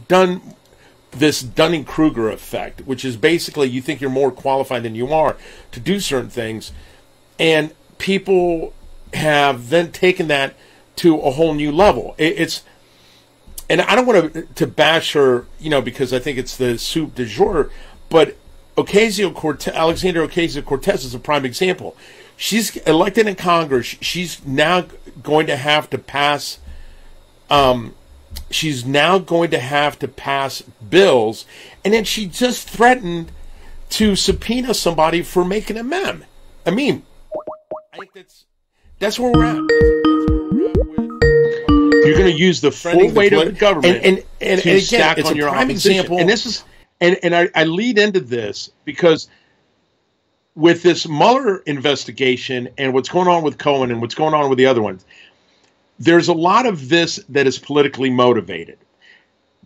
done this Dunning-Kruger effect, which is basically you think you're more qualified than you are to do certain things, and people have then taken that to a whole new level. It's, and I don't want to bash her, because I think it's the soup du jour, but Alexandria Ocasio-Cortez is a prime example. She's elected in Congress. She's now going to have to pass. She's now going to have to pass bills, and then she just threatened to subpoena somebody for making a meme. I mean, I think that's where we're at. You're going to use the full weight of the government and again, stack it's on your prime example. And this is, and I lead into this because with this Mueller investigation and what's going on with Cohen and what's going on with the other ones, there's a lot of this that is politically motivated.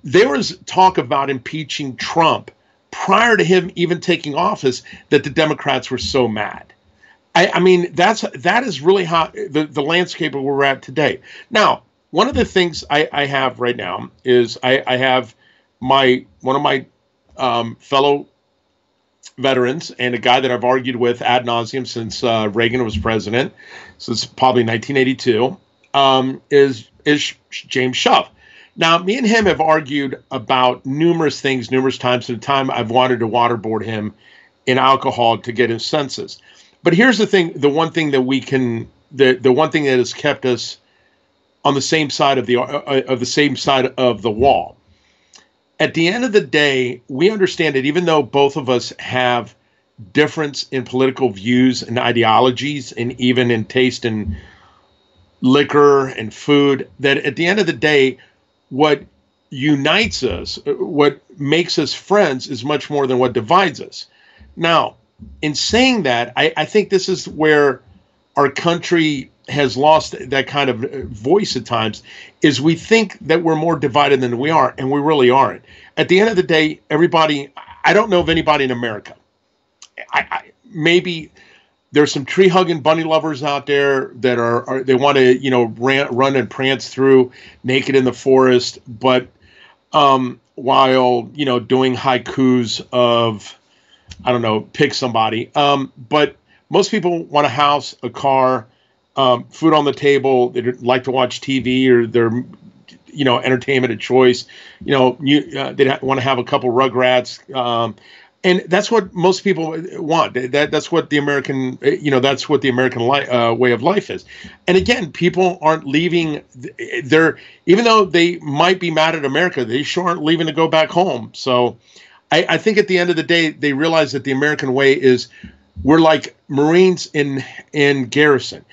There was talk about impeaching Trump prior to him even taking office that the Democrats were so mad. I mean, that is really how the landscape of where we're at today. Now, one of the things I have right now is I have one of my fellow veterans and a guy that I've argued with ad nauseum since Reagan was president, since probably 1982, is James Shuff. Now, me and him have argued about numerous things, numerous times. At the time, I've wanted to waterboard him in alcohol to get his senses. But here's the thing: the one thing that the one thing that has kept us on the same side of the wall. At the end of the day, we understand that even though both of us have difference in political views and ideologies, and even in taste in liquor and food, that at the end of the day, what unites us, what makes us friends, is much more than what divides us. Now, in saying that, I think this is where our country has lost that kind of voice at times, is we think that we're more divided than we are, and we really aren't. At the end of the day, everybody, I don't know of anybody in America. Maybe there's some tree hugging bunny lovers out there that are they want to, run and prance through naked in the forest, but while, doing haikus of, I don't know, pick somebody. But most people want a house, a car, food on the table. They like to watch TV or their, entertainment of choice. They want to have a couple Rugrats. And that's what most people want. That's what the American, that's what the American way of life is. And again, people aren't leaving. Even though they might be mad at America, they sure aren't leaving to go back home. So I think at the end of the day, they realize that the American way is, we're like Marines in garrison.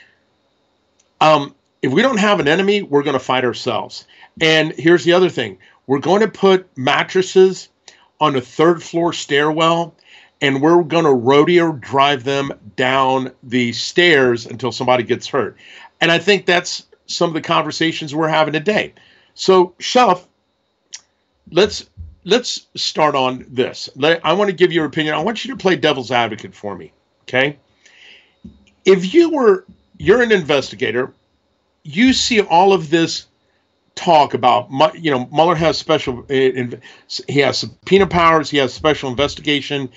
If we don't have an enemy, we're going to fight ourselves. And here's the other thing. We're going to put mattresses on a third floor stairwell, and we're going to rodeo drive them down the stairs until somebody gets hurt. And I think that's some of the conversations we're having today. So, Shuff, let's start on this. I want to give your opinion. I want you to play devil's advocate for me, okay? If you're an investigator, you see all of this talk about, Mueller has he has subpoena powers, he has special investigation,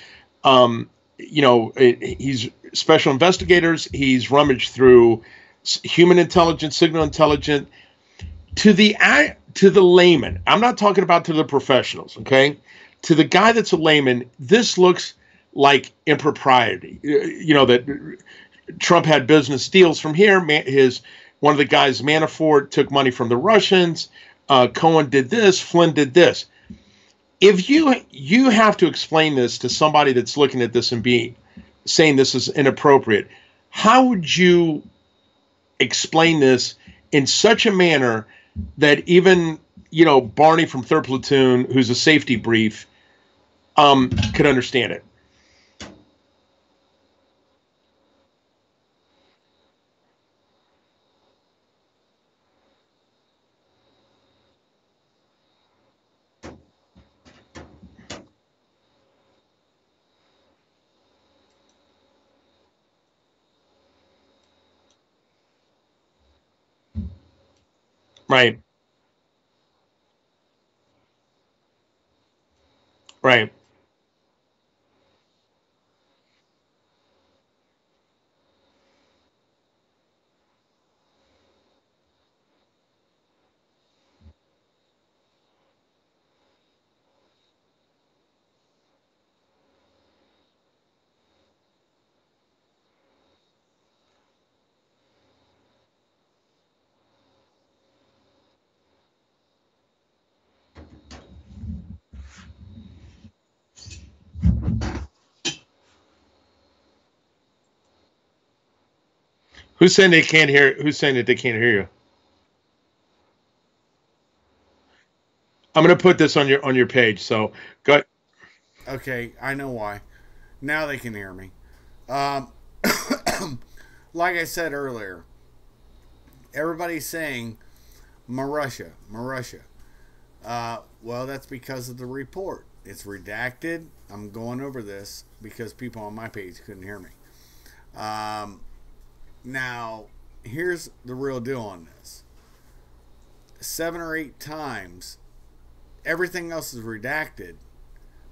he's special investigators, he's rummaged through human intelligence, signal intelligence, to the layman. I'm not talking about to the professionals, okay? To the guy that's a layman, this looks like impropriety. That Trump had business deals from here. One of the guys, Manafort, took money from the Russians. Cohen did this. Flynn did this. If you have to explain this to somebody that's looking at this and saying this is inappropriate, how would you explain this in such a manner that even, Barney from 3rd Platoon, who's a safety brief, could understand it? Right. Right. Who's saying they can't hear? Who's saying that they can't hear you? I'm going to put this on your page. So go. Okay, I know why. Now they can hear me. Um, like I said earlier, everybody's saying Marussia, Marussia. Well, that's because of the report. It's redacted. I'm going over this because people on my page couldn't hear me. Um, Now, here's the real deal on this. 7 or 8 times, everything else is redacted,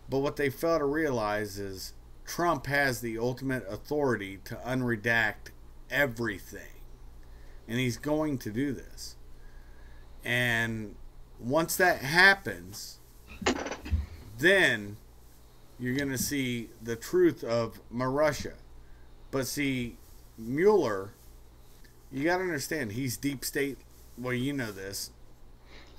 but what they fail to realize is Trump has the ultimate authority to unredact everything. And he's going to do this. And once that happens, then you're going to see the truth of Marussia. But see, Mueller, you got to understand, he's deep state. Well, you know this.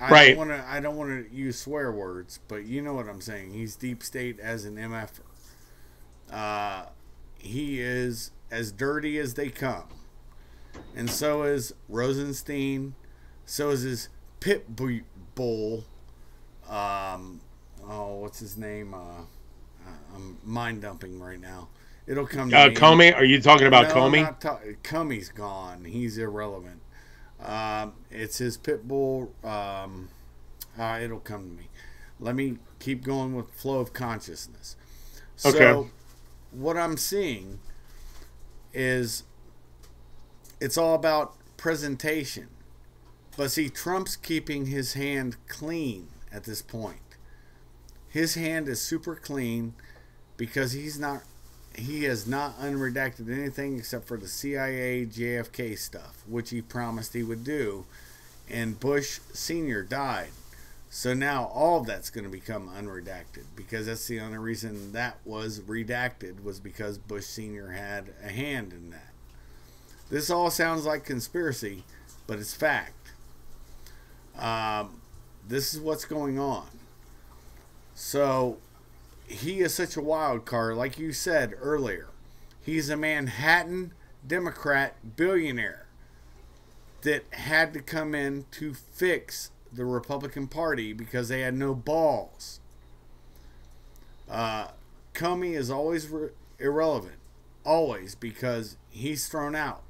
Right. I don't want to use swear words, but you know what I'm saying. He's deep state as an MFer. He is as dirty as they come, and so is Rosenstein. So is his pit bull. What's his name? I'm mind dumping right now. It'll come to me. Comey? Are you talking about Comey? Comey's gone. He's irrelevant. It's his pit bull. It'll come to me. Let me keep going with flow of consciousness. So, what I'm seeing is it's all about presentation. But see, Trump's keeping his hand clean at this point. His hand is super clean because he has not unredacted anything except for the CIA JFK stuff, which he promised he would do, and Bush Sr. died. So now all of that's going to become unredacted, because that's the only reason that was redacted, was because Bush Sr. had a hand in that. This all sounds like conspiracy, but it's fact. This is what's going on. So he is such a wild card, like you said earlier. He's a Manhattan Democrat billionaire that had to come in to fix the Republican Party because they had no balls. Comey is always irrelevant, always, because he's thrown out.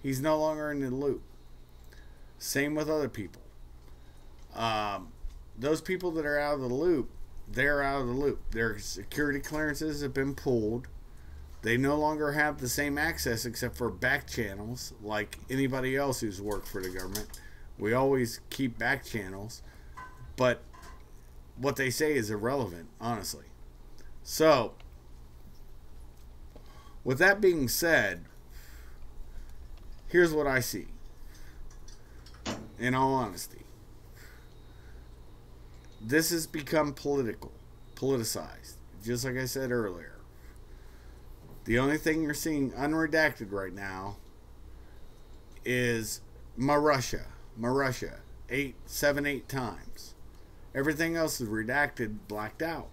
He's no longer in the loop. Same with other people. Those people that are out of the loop, they're out of the loop. Their security clearances have been pulled. They no longer have the same access except for back channels like anybody else who's worked for the government. We always keep back channels, but what they say is irrelevant, honestly. So, with that being said, here's what I see. In all honesty, this has become politicized, just like I said earlier. The only thing you're seeing unredacted right now is Marussia, 7, 8 times. Everything else is redacted, blacked out.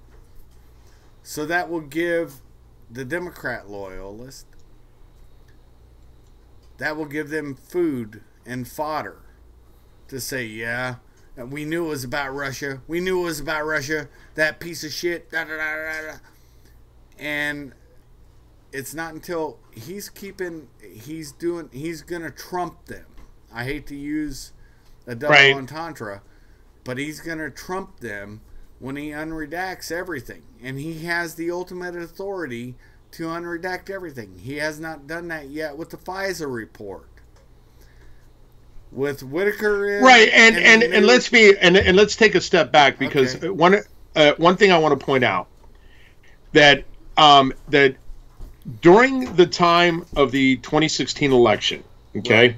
So that will give the Democrat loyalist, that will give them food and fodder to say, yeah, we knew it was about Russia. We knew it was about Russia. That piece of shit. Da, da, da, da, da. And it's not until he's going to trump them. I hate to use a double entendre, but he's going to trump them when he unredacts everything. And he has the ultimate authority to unredact everything. He has not done that yet with the Pfizer report. With Whitaker in, right, and let's take a step back, because one thing I want to point out that that during the time of the 2016 election, okay,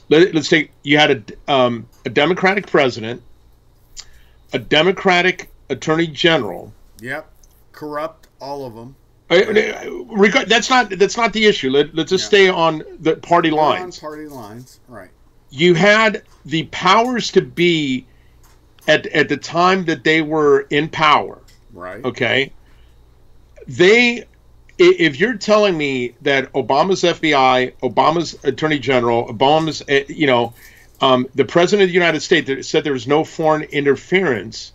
let's take you had a Democratic president, a Democratic attorney general. Yep, corrupt, all of them. That's not the issue. Let's just stay on the party lines. On party lines, right? You had the powers to be at the time that they were in power, right? Okay, if you're telling me that Obama's FBI, Obama's Attorney General, Obama's the President of the United States that said there was no foreign interference,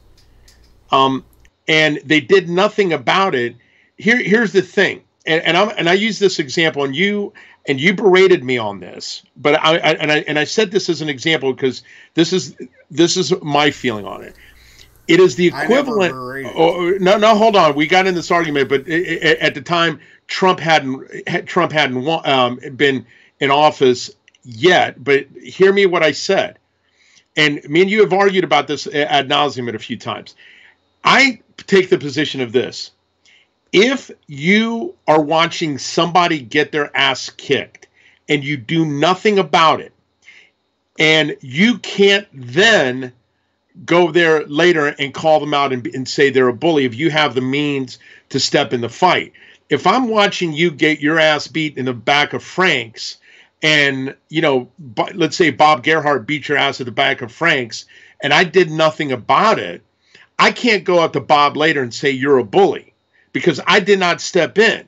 and they did nothing about it. Here's the thing, and I use this example, and you berated me on this, but I said this as an example because this is my feeling on it. It is the equivalent. No, hold on. We got in this argument, but at the time, Trump hadn't been in office yet. But hear me what I said, and me and you have argued about this ad nauseum a few times. I take the position of this. If you are watching somebody get their ass kicked and you do nothing about it, and you can't then go there later and call them out and say they're a bully if you have the means to step in the fight. If I'm watching you get your ass beat in the back of Frank's, and let's say Bob Gerhardt beat your ass at the back of Frank's, and I did nothing about it, I can't go up to Bob later and say you're a bully, because I did not step in.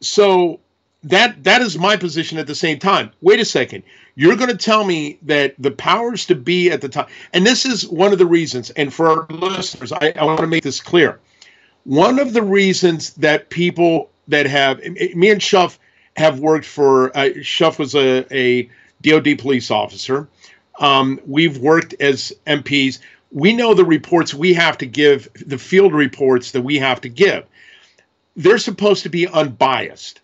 So that is my position at the same time. Wait a second. You're going to tell me that the powers to be at the time, and this is one of the reasons, and for our listeners, I want to make this clear. One of the reasons that people that have, me and Shuff have worked for, Shuff was a DOD police officer. We've worked as MPs. We know the reports we have to give, the field reports that we have to give. They're supposed to be unbiased.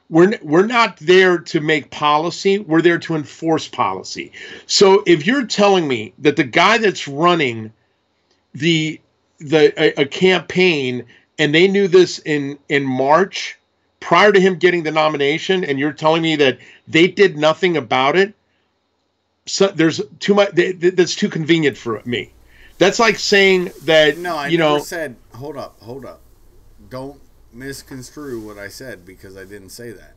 We're not there to make policy. We're there to enforce policy. So if you're telling me that the guy that's running a campaign, and they knew this in March prior to him getting the nomination, and you're telling me that they did nothing about it, so there's too much. That's too convenient for me. That's like saying that. No, I never said. Hold up. Don't misconstrue what I said, because I didn't say that.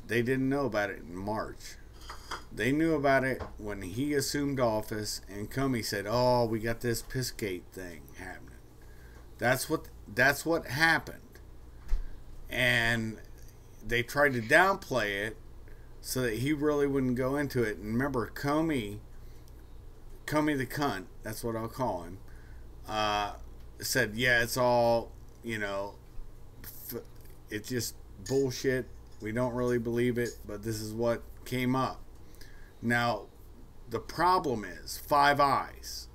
They didn't know about it in March. They knew about it when he assumed office and Comey said, "Oh, we got this Pissgate thing happening." That's what happened. And they tried to downplay it so that he really wouldn't go into it. And remember, Comey the cunt, that's what I'll call him, said, "Yeah, it's all, it's just bullshit. We don't really believe it, but this is what came up." Now, the problem is Five Eyes.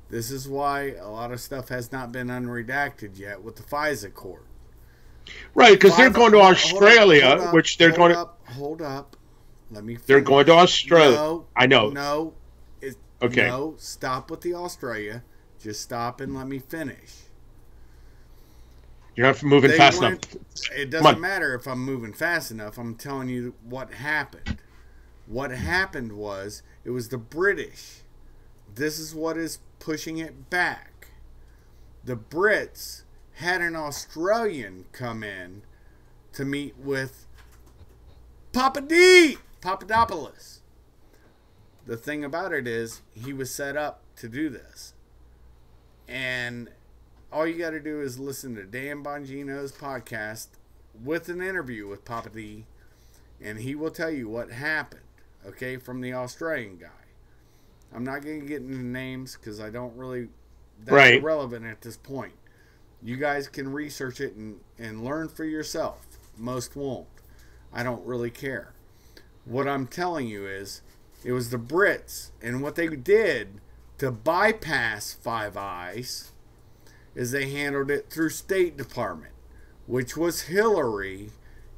This is why a lot of stuff has not been unredacted yet with the FISA court. Right, because they're going to Australia, which they're going to... Hold up. Let me finish. They're going to Australia. No, I know. No. Okay. No, stop with the Australia. Just stop and let me finish. You're not moving fast enough. It doesn't matter if I'm moving fast enough. I'm telling you what happened. What happened was, it was the British. This is what is pushing it back. The Brits had an Australian come in to meet with Papadopoulos. The thing about it is, he was set up to do this. And all you got to do is listen to Dan Bongino's podcast with an interview with Papa D, and he will tell you what happened, okay, from the Australian guy. I'm not going to get into names because I don't really, that's irrelevant at this point. You guys can research it and learn for yourself. Most won't. I don't really care. What I'm telling you is, it was the Brits, and what they did to bypass Five Eyes is they handled it through State Department, which was Hillary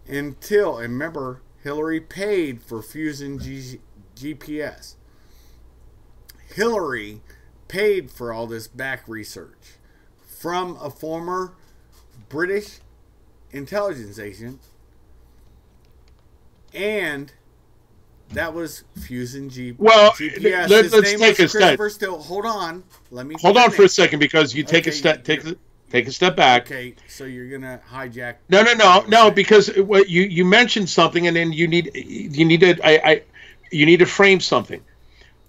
and remember, Hillary paid for Fusion GPS. Hillary paid for all this back research from a former British intelligence agent, and that was Fusion GPS. Let's take a step. Hold on. Let me hold on for a second, because you take a step. Take a step back. Okay, so you're gonna hijack. No, because what you mentioned something, and then you need to frame something.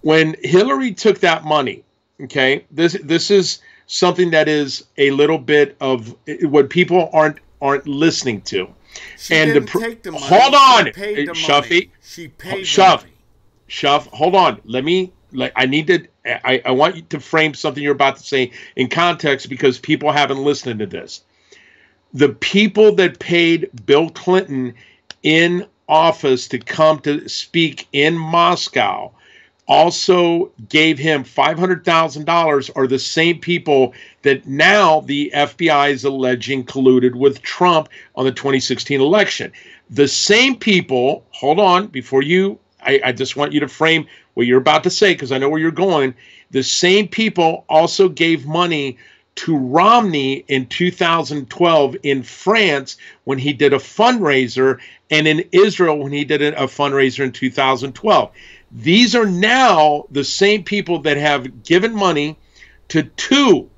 When Hillary took that money, okay, this is something that is a little bit of what people aren't listening to. She didn't take the money. Hold on, Shuffy. She paid the money. Shuff. Hold on. I want you to frame something you're about to say in context, because people haven't listened to this. The people that paid Bill Clinton in office to come to speak in Moscow also gave him $500,000 are the same people that now the FBI is alleging colluded with Trump on the 2016 election. The same people, hold on, before you, I just want you to frame what you're about to say, because I know where you're going. The same people also gave money to Romney in 2012 in France when he did a fundraiser, and in Israel when he did a fundraiser in 2012. These are now the same people that have given money to two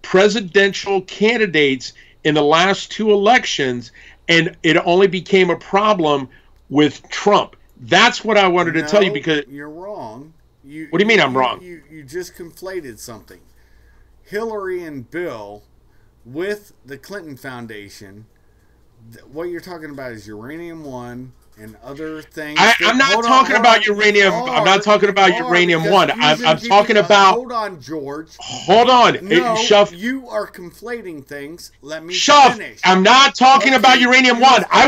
presidential candidates in the last two elections, and it only became a problem with Trump. That's what I wanted to tell you, because you're wrong. What do you mean I'm wrong? You just conflated something. Hillary and Bill with the Clinton Foundation, what you're talking about is Uranium One and other things. I'm not talking about uranium. I'm not talking about uranium one. I'm talking about. Hold on, George. Hold on. No, Shuff. You are conflating things. Let me Shuff. finish. I'm not talking about uranium one. I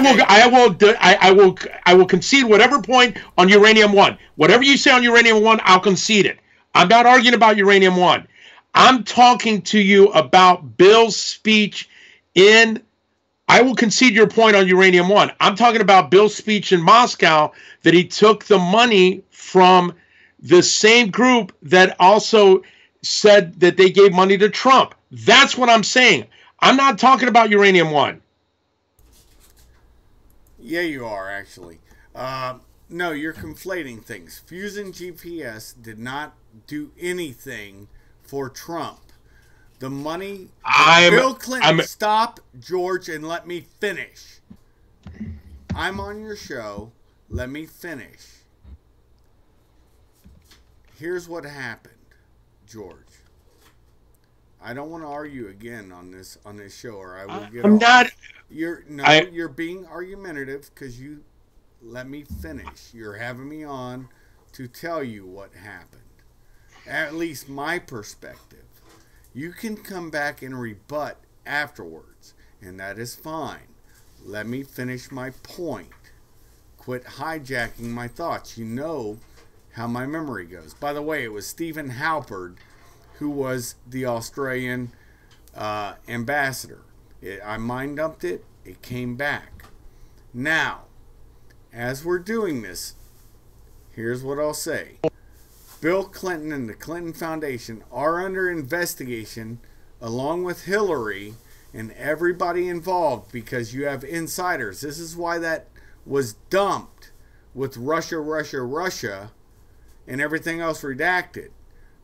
will concede whatever point on uranium one. Whatever you say on uranium one, I'll concede it. I'm not arguing about uranium one. I'm talking to you about Bill's speech in. I will concede your point on uranium one. I'm talking about Bill's speech in Moscow, that he took the money from the same group that also said that they gave money to Trump. That's what I'm saying. I'm not talking about uranium one. Yeah, you are, actually. No, you're conflating things. Fusion GPS did not do anything for Trump. The money, Bill Clinton, stop, George, and let me finish. I'm on your show. Let me finish. Here's what happened, George. I don't want to argue again on this show, or I will get. I'm not. You're being argumentative because you let me finish. You're having me on to tell you what happened. At least my perspective. You can come back and rebut afterwards, and that is fine. Let me finish my point. Quit hijacking my thoughts. You know how my memory goes. By the way, it was Stephen Halpern who was the Australian ambassador. I mind dumped it. It came back. Now, as we're doing this, here's what I'll say. Bill Clinton and the Clinton Foundation are under investigation, along with Hillary and everybody involved, because you have insiders. This is why that was dumped with Russia, and everything else redacted,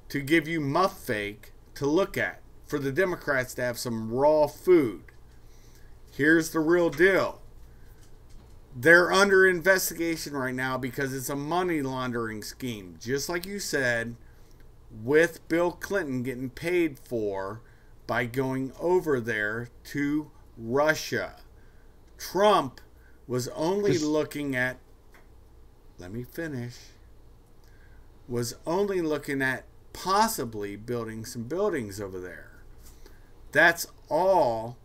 to give you muff fake to look at, for the Democrats to have some raw food. Here's the real deal. They're under investigation right now because it's a money laundering scheme, just like you said, with Bill Clinton getting paid for by going over there to Russia. Trump was only looking at, let me finish, was only looking at possibly building some buildings over there. That's all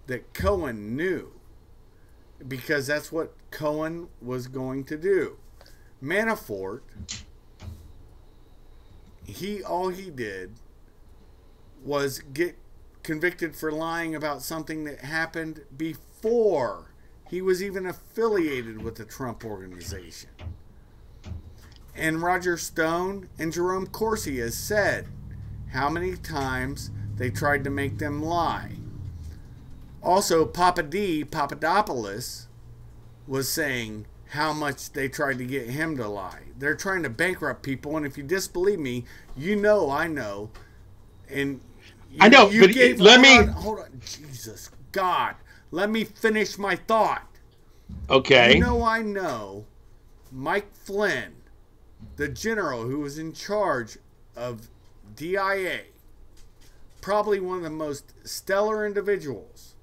that Cohen knew, because that's what Cohen was going to do. Manafort, all he did was get convicted for lying about something that happened before he was even affiliated with the Trump organization. And Roger Stone and Jerome Corsi has said how many times they tried to make them lie. Also, Papadopoulos was saying how much they tried to get him to lie. They're trying to bankrupt people, and if you disbelieve me, you know I know. And I know, but hold on, Jesus God, let me finish my thought. Okay. You know I know Mike Flynn, the general who was in charge of DIA, probably one of the most stellar individuals,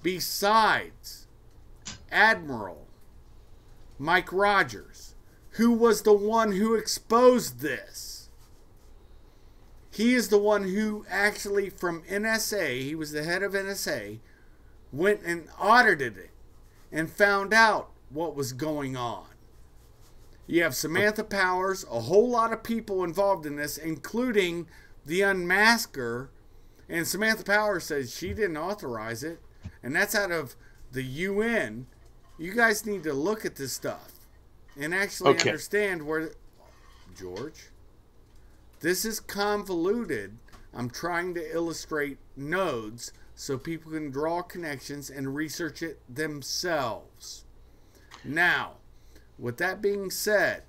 besides Admiral Mike Rogers, who was the one who exposed this. He is the one who actually, from NSA, he was the head of NSA, went and audited it and found out what was going on. You have Samantha Powers, a whole lot of people involved in this, including the unmasker. And Samantha Powers says she didn't authorize it. And that's out of the UN. You guys need to look at this stuff and actually understand where... George, this is convoluted. I'm trying to illustrate nodes so people can draw connections and research it themselves. Now, with that being said,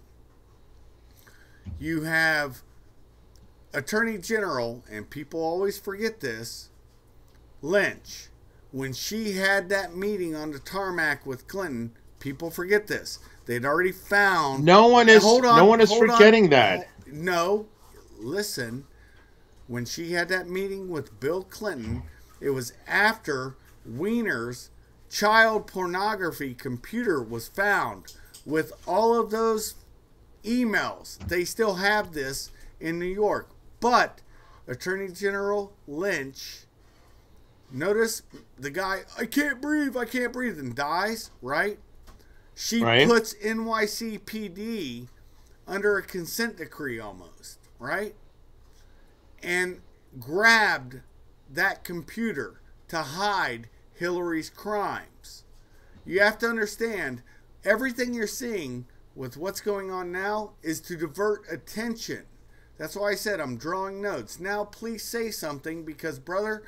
you have Attorney General, and people always forget this, Lynch. When she had that meeting on the tarmac with Clinton, people forget this. They'd already found... No one is forgetting that. No, listen. When she had that meeting with Bill Clinton, it was after Weiner's child pornography computer was found with all of those emails. They still have this in New York. But Attorney General Lynch, notice the guy, I can't breathe, and dies, right? She puts NYCPD under a consent decree almost, right? And grabbed that computer to hide Hillary's crimes. You have to understand, everything you're seeing with what's going on now is to divert attention. That's why I said I'm drawing notes. Now, please say something because, brother,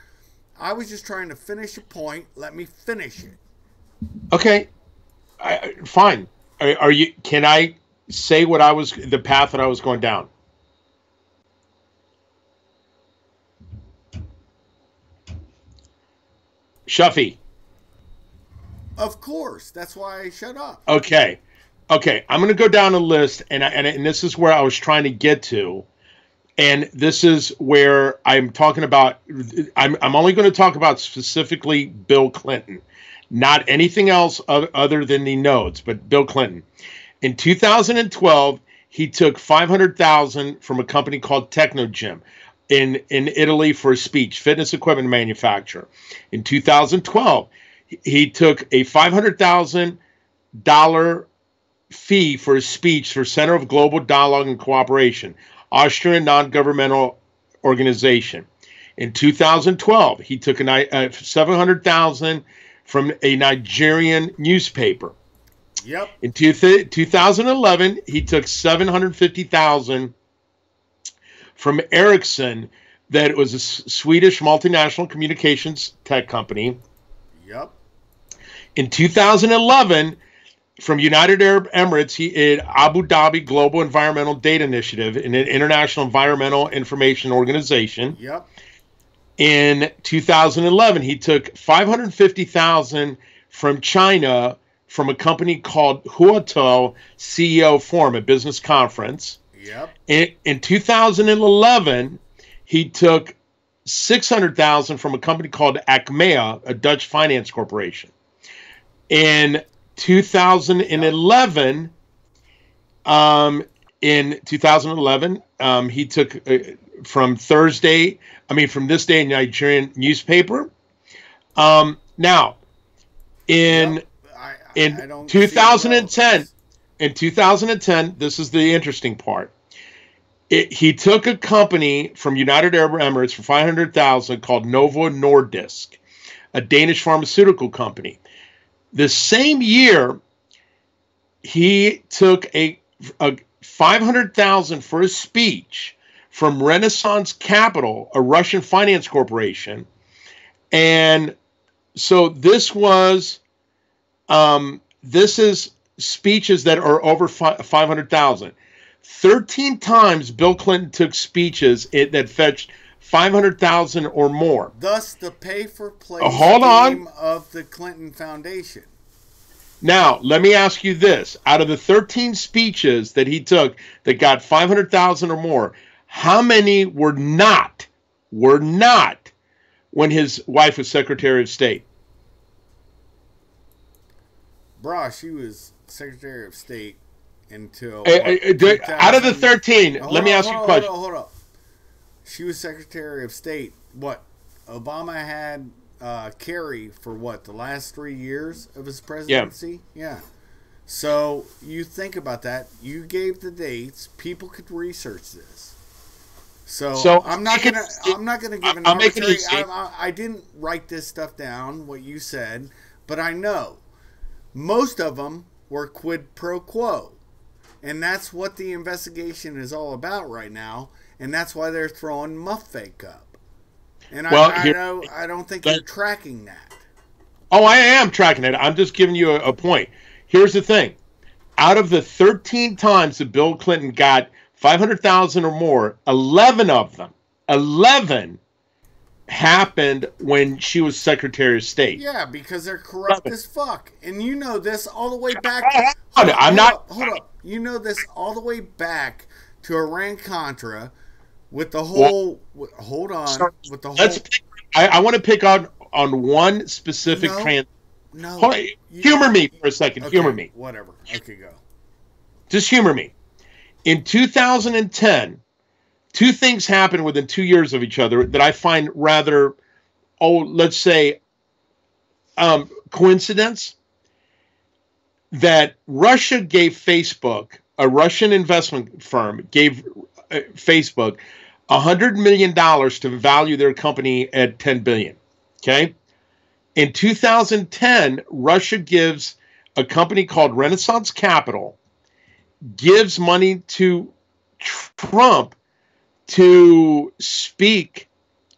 I was just trying to finish a point. Let me finish it. Okay. Fine. Are you? Can I say the path that I was going down? Shuffy. Of course. That's why I shut up. Okay. I'm going to go down a list, and this is where I was trying to get to. And this is where I'm talking about, I'm only going to talk about specifically Bill Clinton, not anything else other than the nodes, but Bill Clinton. In 2012, he took $500,000 from a company called Technogym in Italy for a speech, fitness equipment manufacturer. In 2012, he took a $500,000 fee for a speech for Center of Global Dialogue and Cooperation, Austrian non-governmental organization. In 2012, he took $700,000 from a Nigerian newspaper. Yep. In 2011, he took $750,000 from Ericsson, that was a Swedish multinational communications tech company. Yep. In 2011, from United Arab Emirates, he did Abu Dhabi Global Environmental Data Initiative, an international environmental information organization. Yep. In 2011, he took $550,000 from China from a company called Huatou CEO Forum, a business conference. Yep. In 2011, he took $600,000 from a company called Achmea, a Dutch finance corporation. In 2011, he took from this day, Nigerian newspaper. Now, in 2010, this is the interesting part. He took a company from United Arab Emirates for $500,000 called Novo Nordisk, a Danish pharmaceutical company. The same year, he took $500,000 for a speech from Renaissance Capital, a Russian finance corporation. And so this is speeches that are over 500,000. 13 times Bill Clinton took speeches that fetched 500,000 or more. Thus, the pay-for-play scheme of the Clinton Foundation. Now, let me ask you this. Out of the 13 speeches that he took that got 500,000 or more, how many were not when his wife was Secretary of State? Bruh, she was Secretary of State until... out of the 13, let me ask you a question. Hold on. She was Secretary of State. What? Obama had Kerry for what? The last 3 years of his presidency? Yeah. So you think about that. You gave the dates. People could research this. So I'm not gonna give an arbitrary. I didn't write this stuff down. What you said, but I know most of them were quid pro quo, and that's what the investigation is all about right now. And that's why they're throwing muff fake up. And I don't think you're tracking that. Oh, I am tracking it. I'm just giving you a point. Here's the thing. Out of the 13 times that Bill Clinton got 500,000 or more, 11 of them, 11 happened when she was Secretary of State. Yeah, because they're corrupt as fuck. And you know this all the way back. Hold up. You know this all the way back to Iran-Contra. With the whole, I want to pick on one specific humor me for a second. Okay, humor me. Whatever. Okay, go. Just humor me. In 2010, two things happened within 2 years of each other that I find rather, let's say, coincidence. That Russia gave Facebook, a Russian investment firm, gave Facebook $100 million to value their company at $10 billion. Okay. In 2010, Russia gives a company called Renaissance Capital, gives money to Trump to speak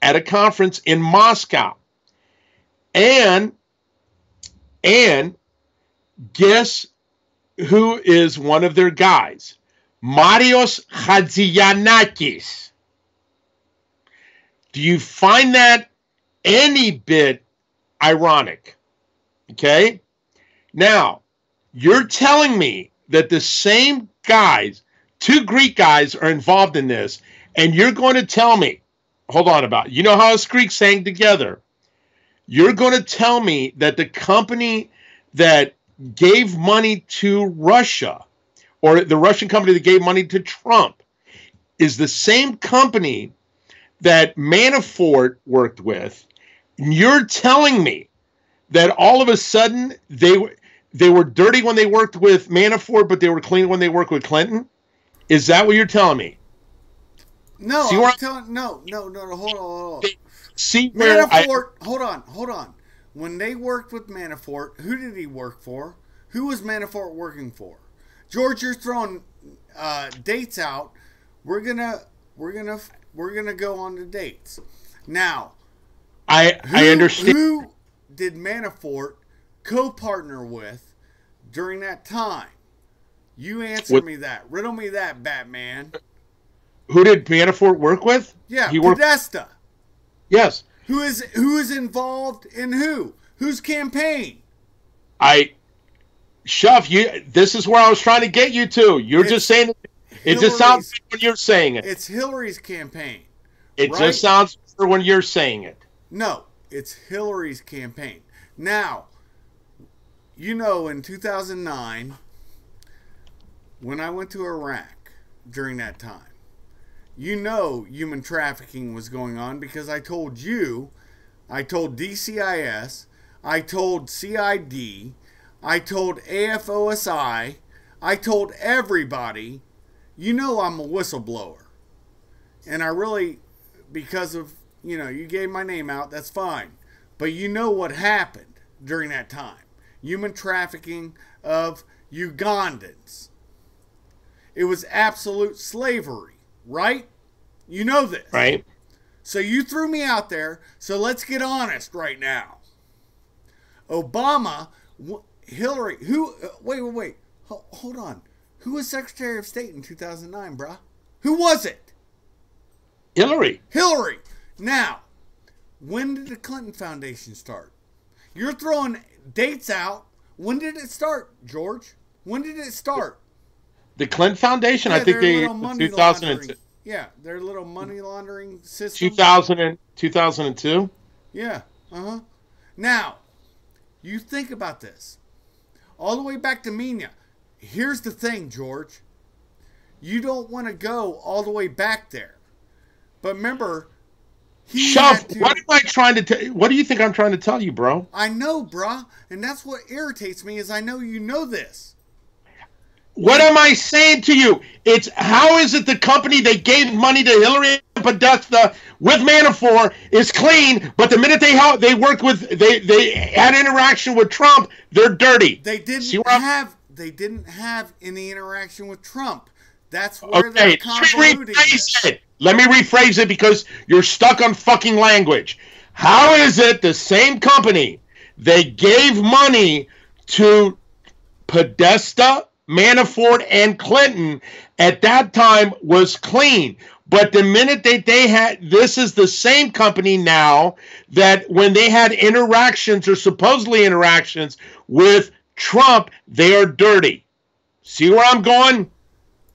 at a conference in Moscow. And guess who is one of their guys? Marios Hadzianakis. Do you find that any bit ironic? Okay? Now, you're telling me that the same guys, two Greek guys, are involved in this, and you're going to tell me, hold on about it. You know how us Greeks sang together. You're going to tell me that the company that gave money to Russia, or the Russian company that gave money to Trump, is the same company that Manafort worked with. And you're telling me that all of a sudden they were dirty when they worked with Manafort, but they were clean when they worked with Clinton? Is that what you're telling me? No, no. Hold on. See where Manafort. Hold on. When they worked with Manafort, who did he work for? Who was Manafort working for? George, you're throwing dates out. We're gonna go on to dates. Now, I understand. Who did Manafort co-partner with during that time? You answer me that. Riddle me that, Batman. Who did Manafort work with? Yeah, Podesta. Yes. Who is involved in who? Whose campaign? Shove, this is where I was trying to get you to. You're just saying it just sounds good when you're saying it. It's Hillary's campaign. It just sounds better when you're saying it. No, it's Hillary's campaign. Now, you know, in 2009, when I went to Iraq during that time, you know human trafficking was going on because I told you, I told DCIS, I told CID, I told AFOSI, I told everybody, you know I'm a whistleblower. And I really, because of, you gave my name out, that's fine. But you know what happened during that time. Human trafficking of Ugandans. It was absolute slavery, right? You know this. Right. So you threw me out there, so let's get honest right now. Obama, Hillary, wait. Hold on. Who was Secretary of State in 2009, bruh? Who was it? Hillary. Now, when did the Clinton Foundation start? You're throwing dates out. When did it start, George? When did it start? The Clinton Foundation, yeah, I think they 2002. Yeah, their little money laundering system. 2002. Yeah. Now, you think about this. All the way back to Mina. Here's the thing, George. You don't want to go all the way back there. But remember, what am I trying to tell you? What do you think I'm trying to tell you, bro? I know, bruh. And that's what irritates me is I know you know this. What am I saying to you? It's how is it the company they gave money to Hillary Podesta with Manafort is clean, but the minute they worked with they had interaction with Trump, they're dirty. They didn't have any interaction with Trump. That's where they're convoluting it. Let me rephrase it because you're stuck on fucking language. How is it the same company they gave money to Podesta, Manafort, and Clinton at that time was clean? But the minute they had, this is the same company now that when they had interactions or supposedly interactions with Trump, they are dirty. See where I'm going?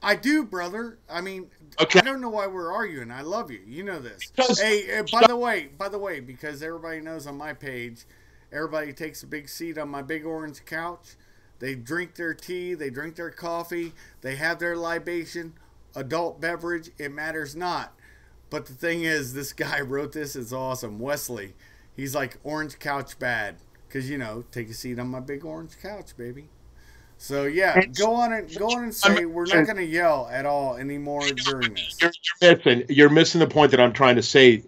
I do, brother. I mean, okay. I don't know why we're arguing. I love you. You know this. Hey, by the way, because everybody knows on my page, everybody takes a big seat on my big orange couch. They drink their tea. They drink their coffee. They have their libation, adult beverage. It matters not. But the thing is, this guy wrote this. It's awesome. Wesley. He's like, orange couch bad. Because, take a seat on my big orange couch, baby. So, yeah, go on and say we're not going to yell at all anymore during this. You're missing the point that I'm trying to say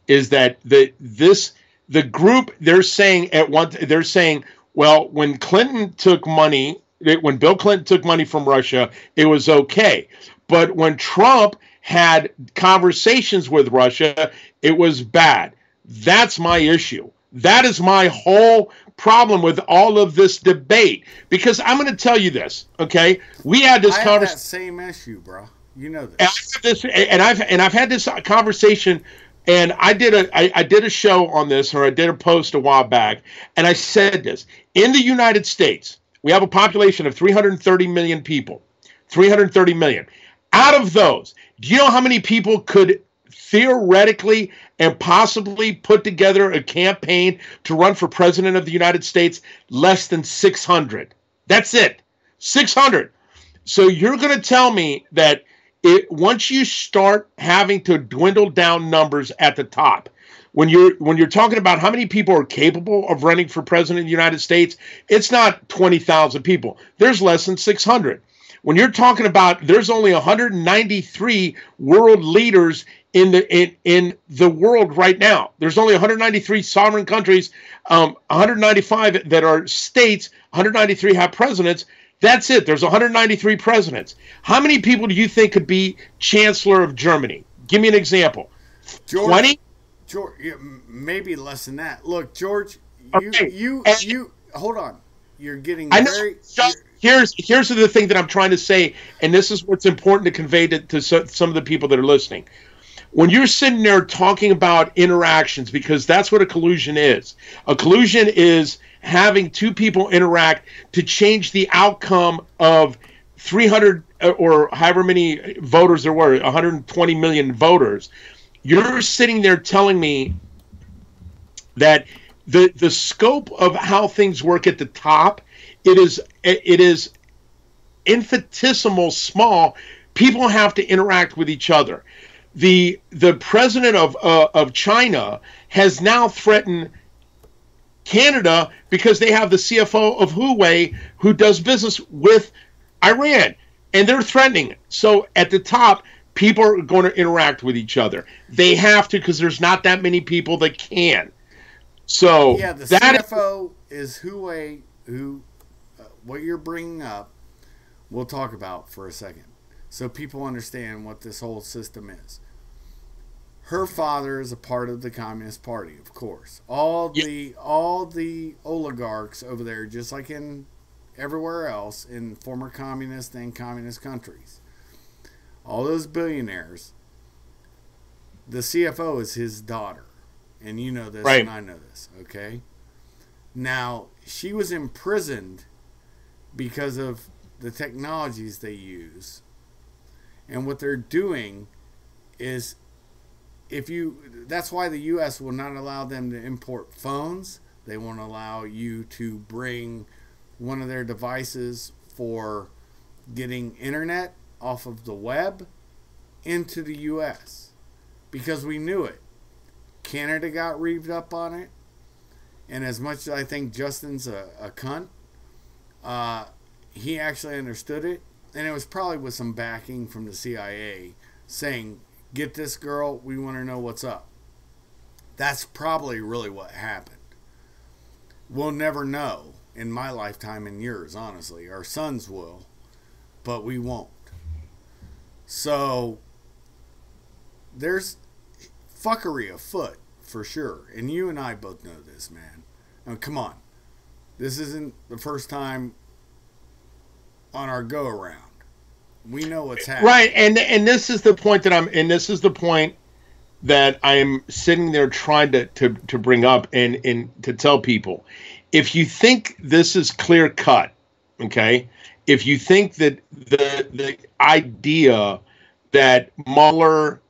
is that the group, they're saying, well, when Clinton took money, when Bill Clinton took money from Russia, it was okay. But when Trump had conversations with Russia, it was bad. That's my issue. That is my whole problem with all of this debate. Because I'm going to tell you this, okay? We had this conversation. I have that same issue, bro. You know this. And I've had this conversation. And I did a show on this, or I did a post a while back, and I said this. In the United States, we have a population of 330 million people. 330 million. Out of those, do you know how many people could theoretically and possibly put together a campaign to run for president of the United States? Less than 600. That's it. 600. So you're going to tell me that once you start having to dwindle down numbers at the top, when you're talking about how many people are capable of running for president of the United States, it's not 20,000 people. There's less than 600. When you're talking about there's only 193 world leaders in the world right now. There's only 193 sovereign countries, 195 that are states, 193 have presidents. That's it. There's 193 presidents. How many people do you think could be Chancellor of Germany? Give me an example. 20? George, maybe less than that. Look, George, you hold on. You're getting very... Here's the thing that I'm trying to say, and this is what's important to convey to some of the people that are listening. When you're sitting there talking about interactions, because that's what a collusion is. A collusion is having two people interact to change the outcome of 300 or however many voters there were, 120 million voters. You're sitting there telling me that the scope of how things work at the top, it is infinitesimal small. People have to interact with each other. The president of China has now threatened Canada because they have the CFO of Huawei who does business with Iran, and they're threatening it. So at the top, people are going to interact with each other. They have to because there's not that many people that can. So yeah, the CFO is Huawei, who what you're bringing up, we'll talk about for a second. so people understand what this whole system is. Her father is a part of the Communist Party, of course. All the oligarchs over there, just like in everywhere else in former communist and communist countries, all those billionaires, the CFO is his daughter. And you know this, right, and I know this, okay? Now, she was imprisoned because of the technologies they use. And what they're doing is, that's why the U.S. will not allow them to import phones. They won't allow you to bring one of their devices for getting internet off of the web into the U.S. because we knew it. Canada got reeved up on it. And as much as I think Justin's a cunt, he actually understood it. And it was probably with some backing from the CIA saying, get this girl, we want to know what's up. That's probably really what happened. We'll never know in my lifetime and yours, honestly. Our sons will, but we won't. So, there's fuckery afoot, for sure. And you and I both know this, man. Now, come on. This isn't the first time on our go-around. We know what's happening. Right, and this is the point that I'm sitting there trying to bring up and to tell people. If you think this is clear cut, okay, if you think that the idea that Mueller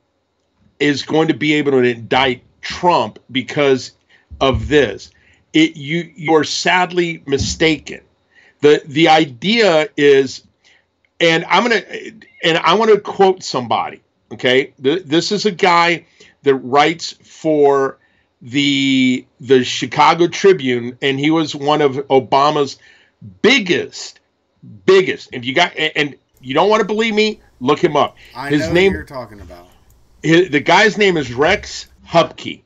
is going to be able to indict Trump because of this, you're sadly mistaken. The idea is, and I want to quote somebody. Okay, this is a guy that writes for the Chicago Tribune, and he was one of Obama's biggest. If you got, and you don't want to believe me, look him up. His name, who you're talking about. The guy's name is Rex Hupke,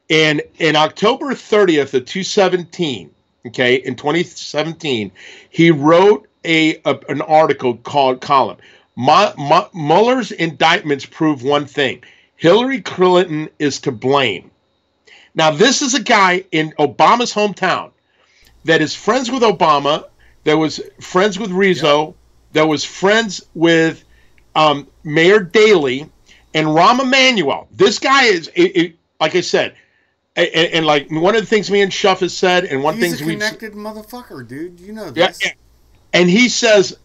and in October 30th of 2017, okay, in 2017, he wrote an article called column. Mueller's indictments prove one thing: Hillary Clinton is to blame. Now, this is a guy in Obama's hometown that is friends with Obama, that was friends with Rizzo, yep, that was friends with Mayor Daley and Rahm Emanuel. This guy is, like I said, and like one of the things me and Shuff has said, and one thing he's a connected motherfucker, dude. You know this. Yeah, and he says,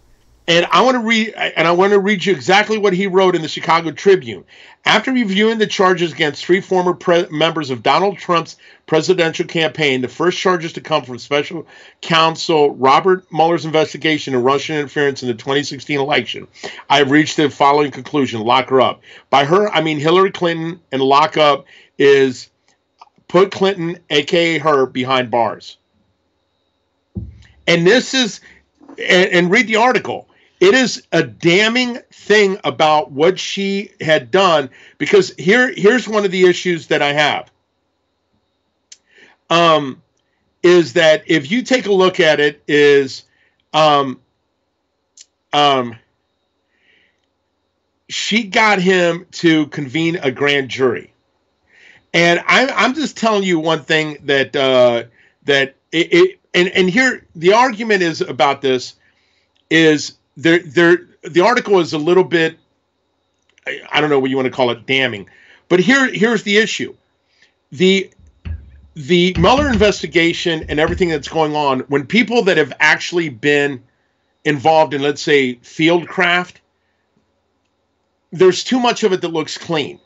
and I want to read you exactly what he wrote in the Chicago Tribune. After reviewing the charges against three former members of Donald Trump's presidential campaign, the first charges to come from special counsel Robert Mueller's investigation of Russian interference in the 2016 election, I have reached the following conclusion: lock her up. By her, I mean Hillary Clinton, and lock up is put Clinton, aka her, behind bars. And this is, and read the article. It is a damning thing about what she had done, because here's one of the issues that I have. Is that if you take a look at it, is she got him to convene a grand jury, and I'm just telling you one thing that and here the argument is about this is. The article is a little bit, I don't know what you want to call it, damning, but here's the issue: the Mueller investigation and everything that's going on. When people that have actually been involved in, let's say, fieldcraft, there's too much of it that looks clean.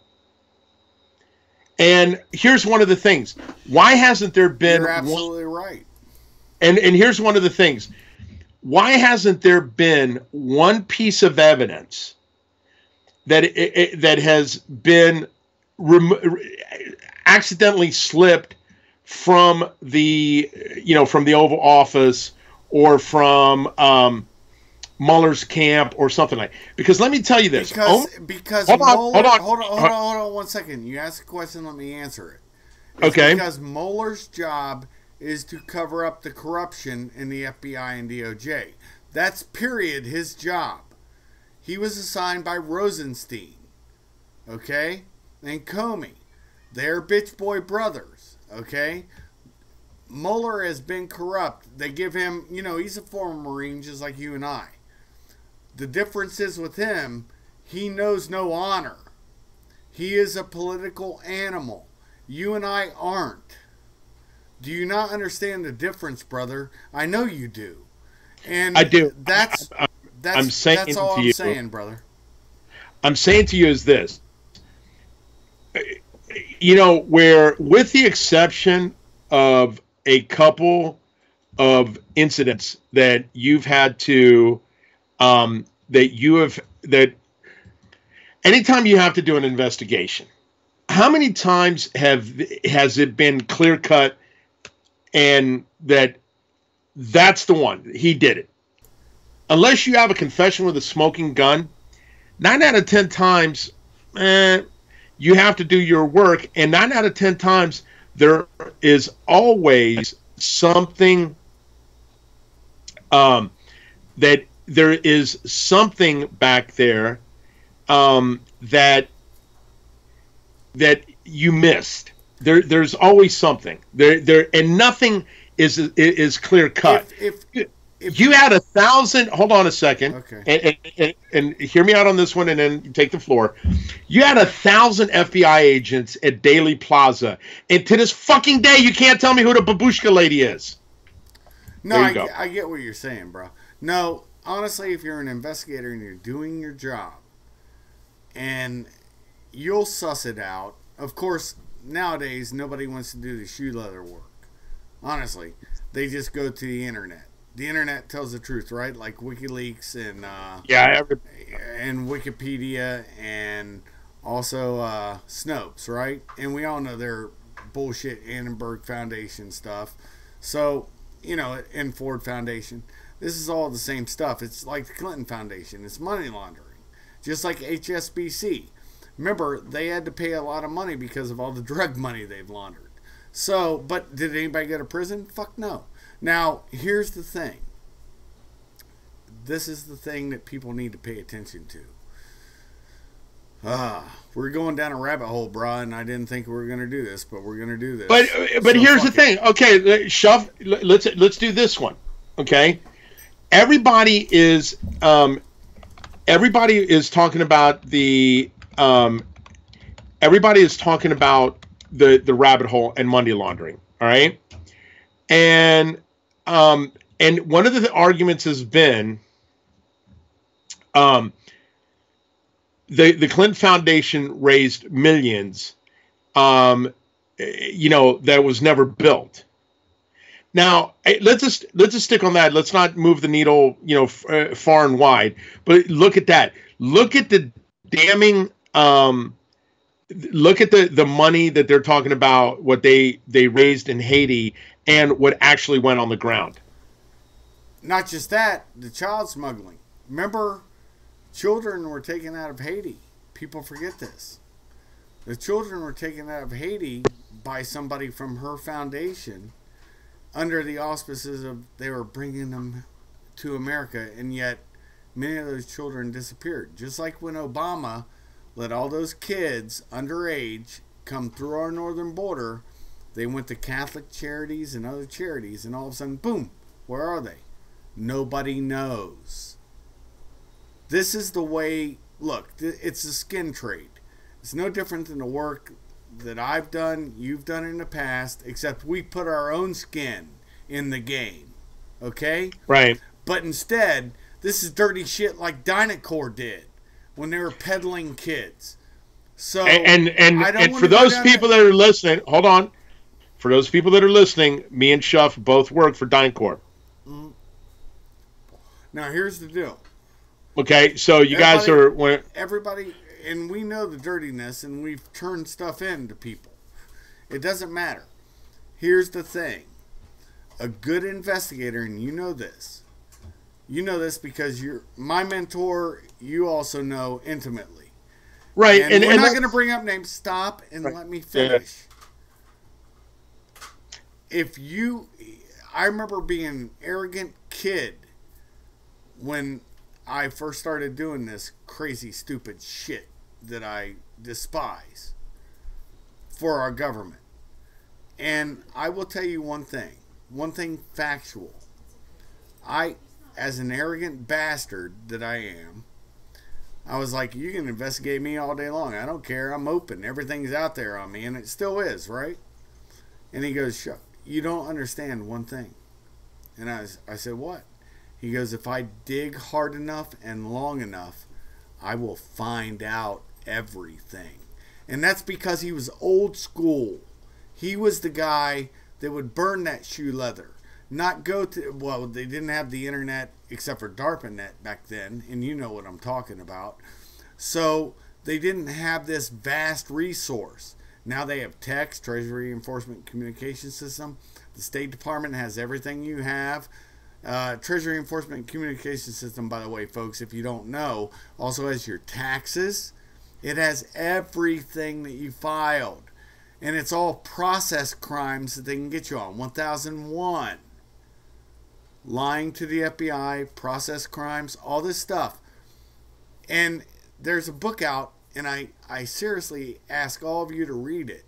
And here's one of the things: why hasn't there been? You're absolutely right. And here's one of the things. Why hasn't there been one piece of evidence that that has been accidentally slipped from the Oval Office or from Mueller's camp or something like? Because let me tell you this. Because hold on 1 second. You asked a question, let me answer it. It's okay. Because Mueller's job is to cover up the corruption in the FBI and DOJ. That's period his job. He was assigned by Rosenstein, okay, and Comey. They're bitch boy brothers, okay. Mueller has been corrupt. They give him, he's a former Marine just like you and I. The difference is with him, he knows no honor. He is a political animal. You and I aren't. Do you not understand the difference, brother? I know you do. And I do. That's all I'm saying, brother. I'm saying to you is this. Where with the exception of a couple of incidents that you've had to, that anytime you have to do an investigation, how many times has it been clear cut and that's the one, he did it? Unless you have a confession with a smoking gun, 9 out of 10 times, you have to do your work, and 9 out of 10 times there is always something that there is something back there that you missed. There's always something there, and nothing is clear cut. If you had 1,000, hold on a second, okay, and hear me out on this one, and then you take the floor. You had 1,000 FBI agents at Daley Plaza, and to this fucking day, you can't tell me who the babushka lady is. No, I get what you're saying, bro. No, honestly, if you're an investigator and you're doing your job, and you'll suss it out. Of course, nowadays, nobody wants to do the shoe leather work. Honestly, they just go to the internet. The internet tells the truth, right? Like WikiLeaks and and Wikipedia and also Snopes, right? And we all know they're bullshit Annenberg Foundation stuff. So, and Ford Foundation. This is all the same stuff. It's like the Clinton Foundation. It's money laundering. Just like HSBC. Remember, they had to pay a lot of money because of all the drug money they've laundered. So, but did anybody go to prison? Fuck no. Now, here's the thing. This is the thing that people need to pay attention to. We're going down a rabbit hole, brah, and I didn't think we were going to do this, but we're going to do this. But here's the thing. Okay, Shove, let's do this one. Okay? Everybody is talking about the rabbit hole and money laundering, all right? And one of the arguments has been the Clinton Foundation raised millions, that was never built. Now, let's just stick on that. Let's not move the needle, far and wide. But look at that. Look at the damning. Look at the money that they're talking about. What they raised in Haiti and what actually went on the ground. Not just that, the child smuggling. Remember, children were taken out of Haiti. People forget this. The children were taken out of Haiti by somebody from her foundation under the auspices of they were bringing them to America, and yet many of those children disappeared. Just like when Obama let all those kids underage come through our northern border, they went to Catholic charities and other charities, and all of a sudden, boom, where are they? Nobody knows. This is the way, look, it's a skin trade. It's no different than the work that I've done, you've done in the past, except we put our own skin in the game. Okay? Right. But instead, this is dirty shit like Dynacore did when they were peddling kids. So and for those people that are listening, hold on. For those people that are listening, me and Shuff both work for Dynacore. Mm-hmm. Now here's the deal. Okay, so everybody, and we know the dirtiness, and we've turned stuff into people. It doesn't matter. Here's the thing. A good investigator, and you know this because you're my mentor, you also know intimately. Right. And we're not going to bring up names. Stop and let me finish. Yeah. I remember being an arrogant kid when I first started doing this crazy, stupid shit that I despise for our government. And I will tell you one thing factual. I, as an arrogant bastard that I am, I was like, you can investigate me all day long. I don't care. I'm open. Everything's out there on me. And it still is, right? And he goes, you don't understand one thing. And I said, what? He goes, if I dig hard enough and long enough, I will find out everything. And that's because he was old school. He was the guy that would burn that shoe leather. Not go to, well, they didn't have the internet except for DARPANet back then, and you know what I'm talking about. So they didn't have this vast resource. Now they have text, Treasury Enforcement Communication System. The State Department has everything you have. Treasury Enforcement Communication System, by the way, folks, if you don't know, also has your taxes. It has everything that you filed. And it's all process crimes that they can get you on. 1001. Lying to the FBI, process crimes, all this stuff. And there's a book out, and I seriously ask all of you to read it.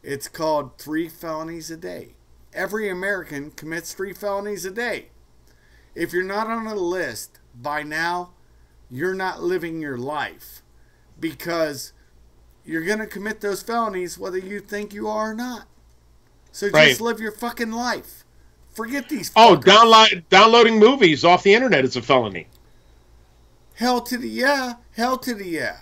It's called 3 Felonies a Day. Every American commits 3 felonies a day. If you're not on a list by now, you're not living your life. Because you're going to commit those felonies whether you think you are or not. So just live your fucking life. Forget these fuckers. Downloading movies off the internet is a felony. Hell to the yeah. Hell to the yeah.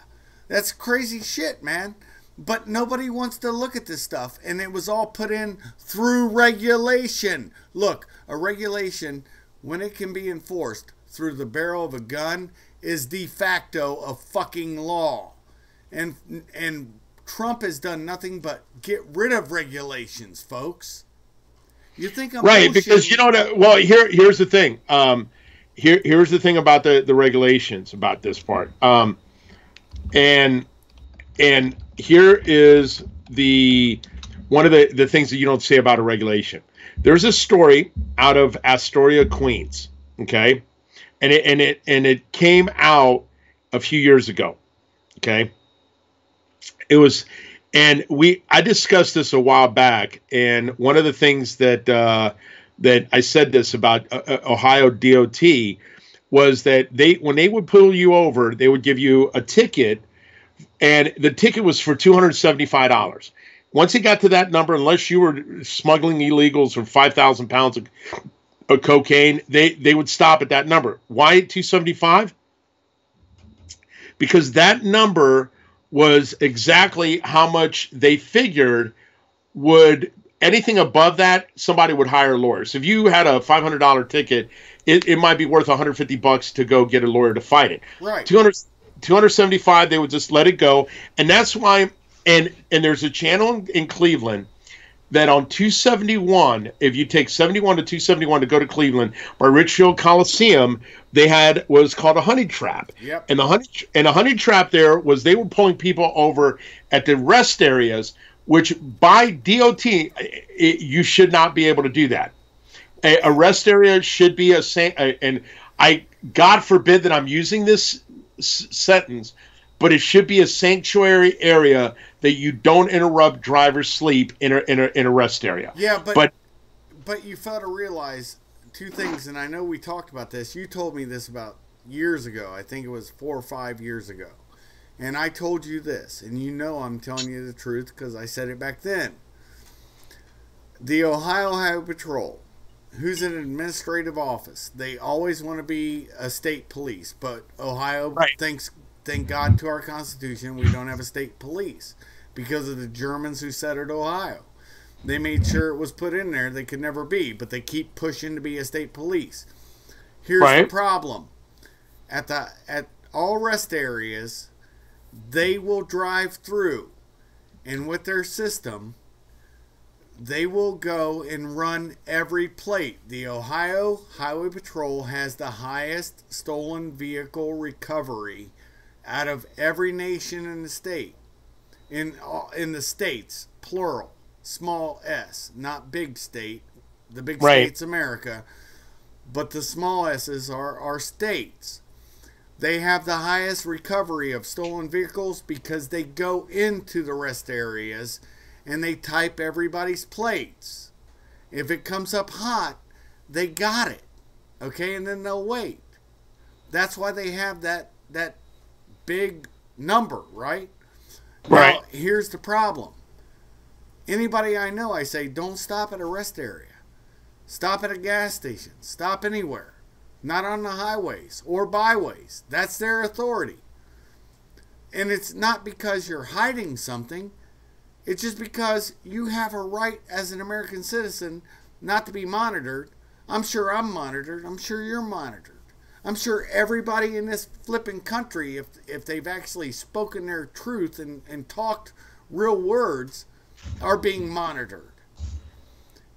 That's crazy shit, man. But nobody wants to look at this stuff. And it was all put in through regulation. Look, a regulation, when it can be enforced through the barrel of a gun, is de facto a fucking law. And Trump has done nothing but get rid of regulations, folks. You think I'm right? Because you know what? Well, here's the thing. Here's the thing about the regulations about this part. And here is one of the things that you don't say about a regulation. There's a story out of Astoria, Queens. Okay, and it came out a few years ago. Okay. It was, and I discussed this a while back, and one of the things that I said this about Ohio DOT was that when they would pull you over, they would give you a ticket, and the ticket was for $275. Once it got to that number, unless you were smuggling illegals or 5,000 pounds of cocaine, they would stop at that number. Why $275? Because that number was exactly how much they figured would, anything above that, somebody would hire a lawyer. So if you had a $500 ticket, it might be worth $150 to go get a lawyer to fight it. Right. 275, they would just let it go. And that's why, and there's a channel in Cleveland that on 271, if you take 71 to 271 to go to Cleveland by Richfield Coliseum, they had what was called a honey trap. Yep. And the honey trap there was they were pulling people over at the rest areas, which by DOT, you should not be able to do that. A rest area should be and God forbid that I'm using this sentence, but it should be a sanctuary area that you don't interrupt drivers' sleep in a rest area. Yeah, but you fail to realize two things, and I know we talked about this. You told me this about years ago. I think it was 4 or 5 years ago. And I told you this, and you know I'm telling you the truth because I said it back then. The Ohio Highway Patrol, who's in administrative office, they always want to be a state police, but Ohio thank God to our Constitution, we don't have a state police because of the Germans who settled Ohio. They made sure it was put in there they could never be, but they keep pushing to be a state police. Here's the problem. At all rest areas, they will drive through, and with their system, they will go and run every plate. The Ohio Highway Patrol has the highest stolen vehicle recovery out of every nation in the state. In the states, plural, small s, not big state. The big state's America, but the small s's are states. They have the highest recovery of stolen vehicles because they go into the rest areas and they type everybody's plates. If it comes up hot, they got it. Okay, and then they'll wait. That's why they have that big number, right? Right. Now, here's the problem. Anybody I know, I say, don't stop at a rest area. Stop at a gas station. Stop anywhere. Not on the highways or byways. That's their authority. And it's not because you're hiding something. It's just because you have a right as an American citizen not to be monitored. I'm sure I'm monitored. I'm sure you're monitored. I'm sure everybody in this flipping country, if they've actually spoken their truth and talked real words, are being monitored.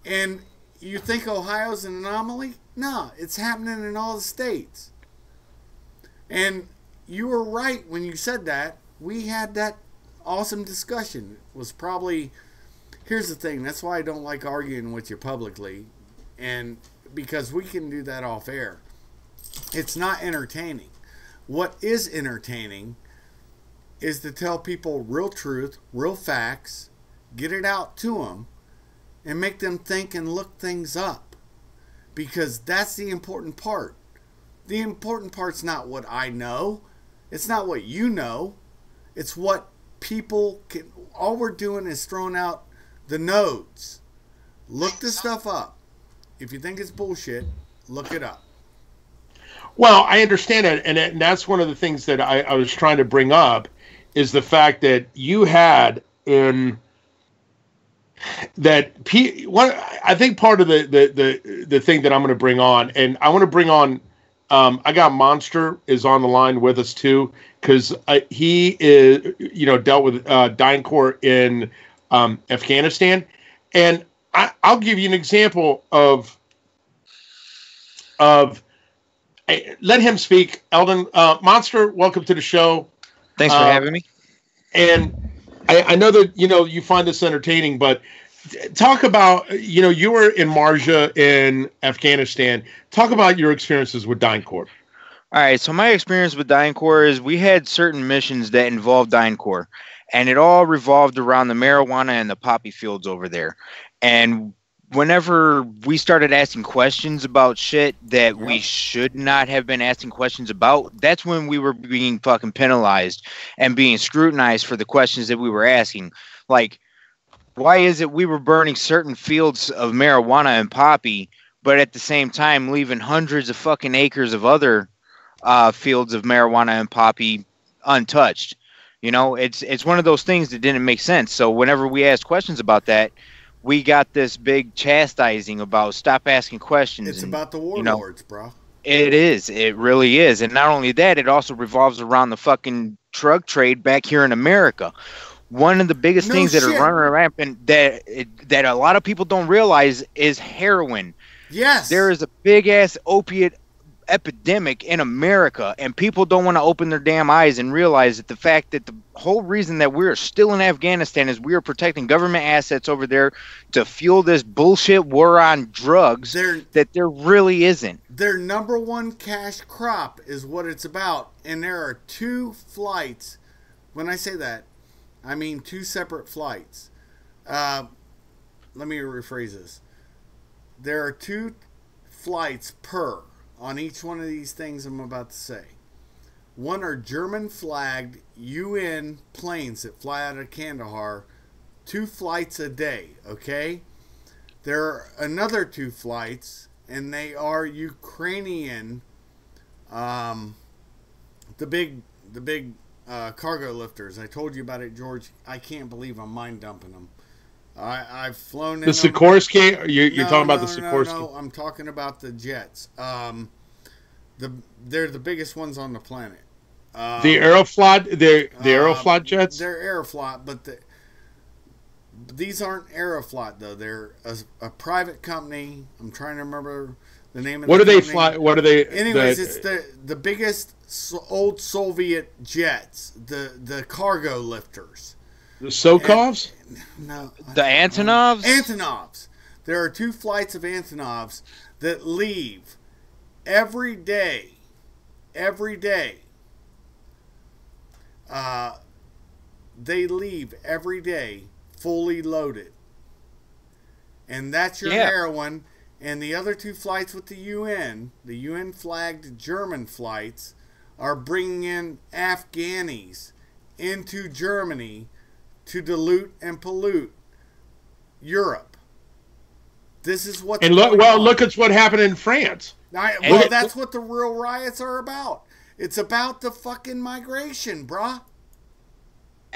And you think Ohio's an anomaly? No, it's happening in all the states. And you were right when you said that. We had that awesome discussion. It was probably, here's the thing, that's why I don't like arguing with you publicly, and because we can do that off air. It's not entertaining. What is entertaining is to tell people real truth, real facts, get it out to them, and make them think and look things up. Because that's the important part. The important part's not what I know. It's not what you know. It's what people can. All we're doing is throwing out the nodes. Look this stuff up. If you think it's bullshit, look it up. Well, I understand it, and that's one of the things that I was trying to bring up is the fact that you had in that I think part of the thing that I'm going to bring on, and I want to bring on, I got Monster is on the line with us too, because he is, dealt with DynCorp in Afghanistan, and I'll give you an example of let him speak. Eldon, Monster, welcome to the show. Thanks for having me. And I know that, you find this entertaining, but talk about, you were in Marja in Afghanistan. Talk about your experiences with DynCorp. All right. So my experience with DynCorp is we had certain missions that involved DynCorp, and it all revolved around the marijuana and the poppy fields over there. And whenever we started asking questions about shit that we should not have been asking questions about, that's when we were being fucking penalized and being scrutinized for the questions that we were asking. Like, why is it we were burning certain fields of marijuana and poppy, but at the same time leaving hundreds of fucking acres of other fields of marijuana and poppy untouched? It's one of those things that didn't make sense. So whenever we asked questions about that, we got this big chastising about stop asking questions. It's about the warlords, bro. It is. It really is. And not only that, it also revolves around the fucking drug trade back here in America. One of the biggest things that are running around and that a lot of people don't realize is heroin. Yes. There is a big-ass opiate epidemic in America, and people don't want to open their damn eyes and realize that the fact that the whole reason that we're still in Afghanistan is we are protecting government assets over there to fuel this bullshit war on drugs that there really isn't. Their number one cash crop is what it's about, and there are 2 flights. When I say that, I mean 2 separate flights. Let me rephrase this. There are 2 flights per on each one of these things I'm about to say. One are German flagged UN planes that fly out of Kandahar, 2 flights a day, okay? There are another 2 flights, and they are Ukrainian, the big cargo lifters. I told you about it, George. I can't believe I'm mind dumping them. I've flown in the Sikorsky. You're talking about the Sikorsky. No, I'm talking about the jets. They're the biggest ones on the planet. The Aeroflot, the Aeroflot jets. They're Aeroflot, but these aren't Aeroflot though. They're a private company. I'm trying to remember the name of. What do they fly? What are they? Anyways, it's the biggest old Soviet jets. The cargo lifters. The Sokovs? No. The Antonovs? Antonovs. There are 2 flights of Antonovs that leave every day they leave every day fully loaded. And that's your heroin. And the other 2 flights with the UN flagged German flights, are bringing in Afghanis into Germany to dilute and pollute Europe. This is what. And look at what happened in France. That's what the real riots are about. It's about the fucking migration, bruh.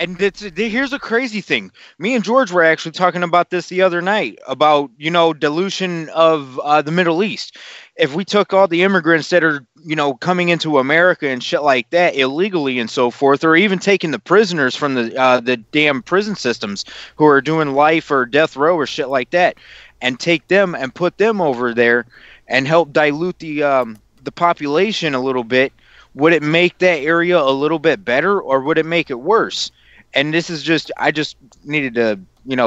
And here's a crazy thing. Me and George were actually talking about this the other night about, dilution of the Middle East. If we took all the immigrants that are, coming into America and shit like that illegally and so forth, or even taking the prisoners from the damn prison systems who are doing life or death row or shit like that, and take them and put them over there and help dilute the population a little bit, would it make that area a little bit better, or would it make it worse? And this is I just needed to,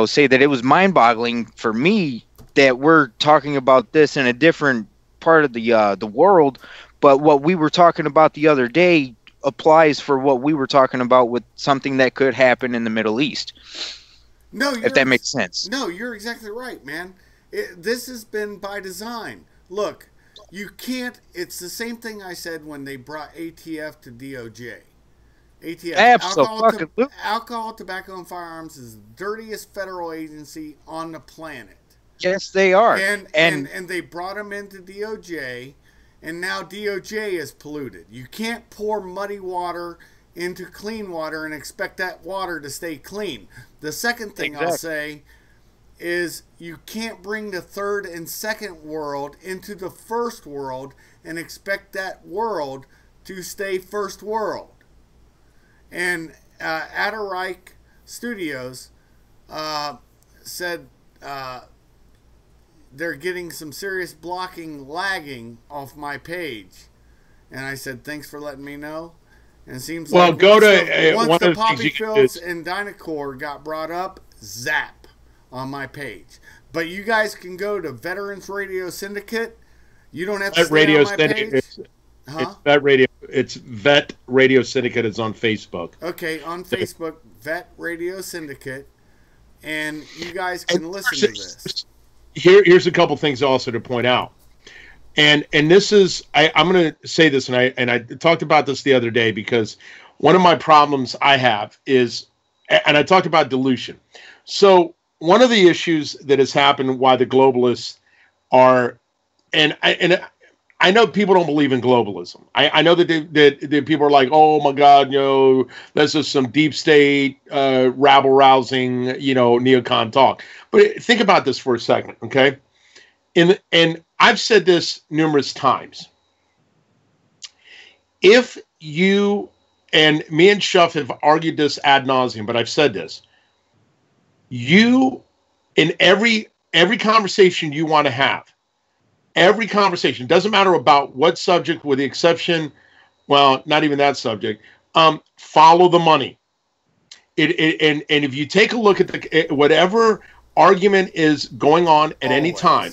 say that it was mind-boggling for me that we're talking about this in a different part of the world, but what we were talking about the other day applies for what we were talking about with something that could happen in the Middle East. No, if that makes sense. No, you're exactly right, man. This has been by design. Look, you can't. It's the same thing I said when they brought ATF to DOJ. ATF, Alcohol, Tobacco, and Firearms is the dirtiest federal agency on the planet. Yes, they are. And they brought them into DOJ, and now DOJ is polluted. You can't pour muddy water into clean water and expect that water to stay clean. The second thing I'll say is you can't bring the third and second world into the first world and expect that world to stay first world. And Adderreich Studios said they're getting some serious lagging off my page. And I said, thanks for letting me know. And it seems like once the Poppy Fields and Dynacor got brought up, zap on my page. But you guys can go to Veterans Radio Syndicate. You don't have to stay on my page. It's Vet Radio Syndicate. It's on Facebook. Okay, on Facebook, Vet Radio Syndicate, and you guys can listen to this. Here's a couple things also to point out, and this is I'm going to say this, and I talked about this the other day because one of my problems I have is, and I talked about dilution. So one of the issues that has happened why the globalists are, and I know people don't believe in globalism. I know that people are like, oh my God, that's just some deep state, rabble-rousing, neocon talk. But think about this for a second, okay? And I've said this numerous times. If you, and me and Shuff have argued this ad nauseum, but I've said this. You, in every conversation you want to have, every conversation, doesn't matter about what subject, with the exception, well, not even that subject, follow the money. And if you take a look at whatever argument is going on at any time,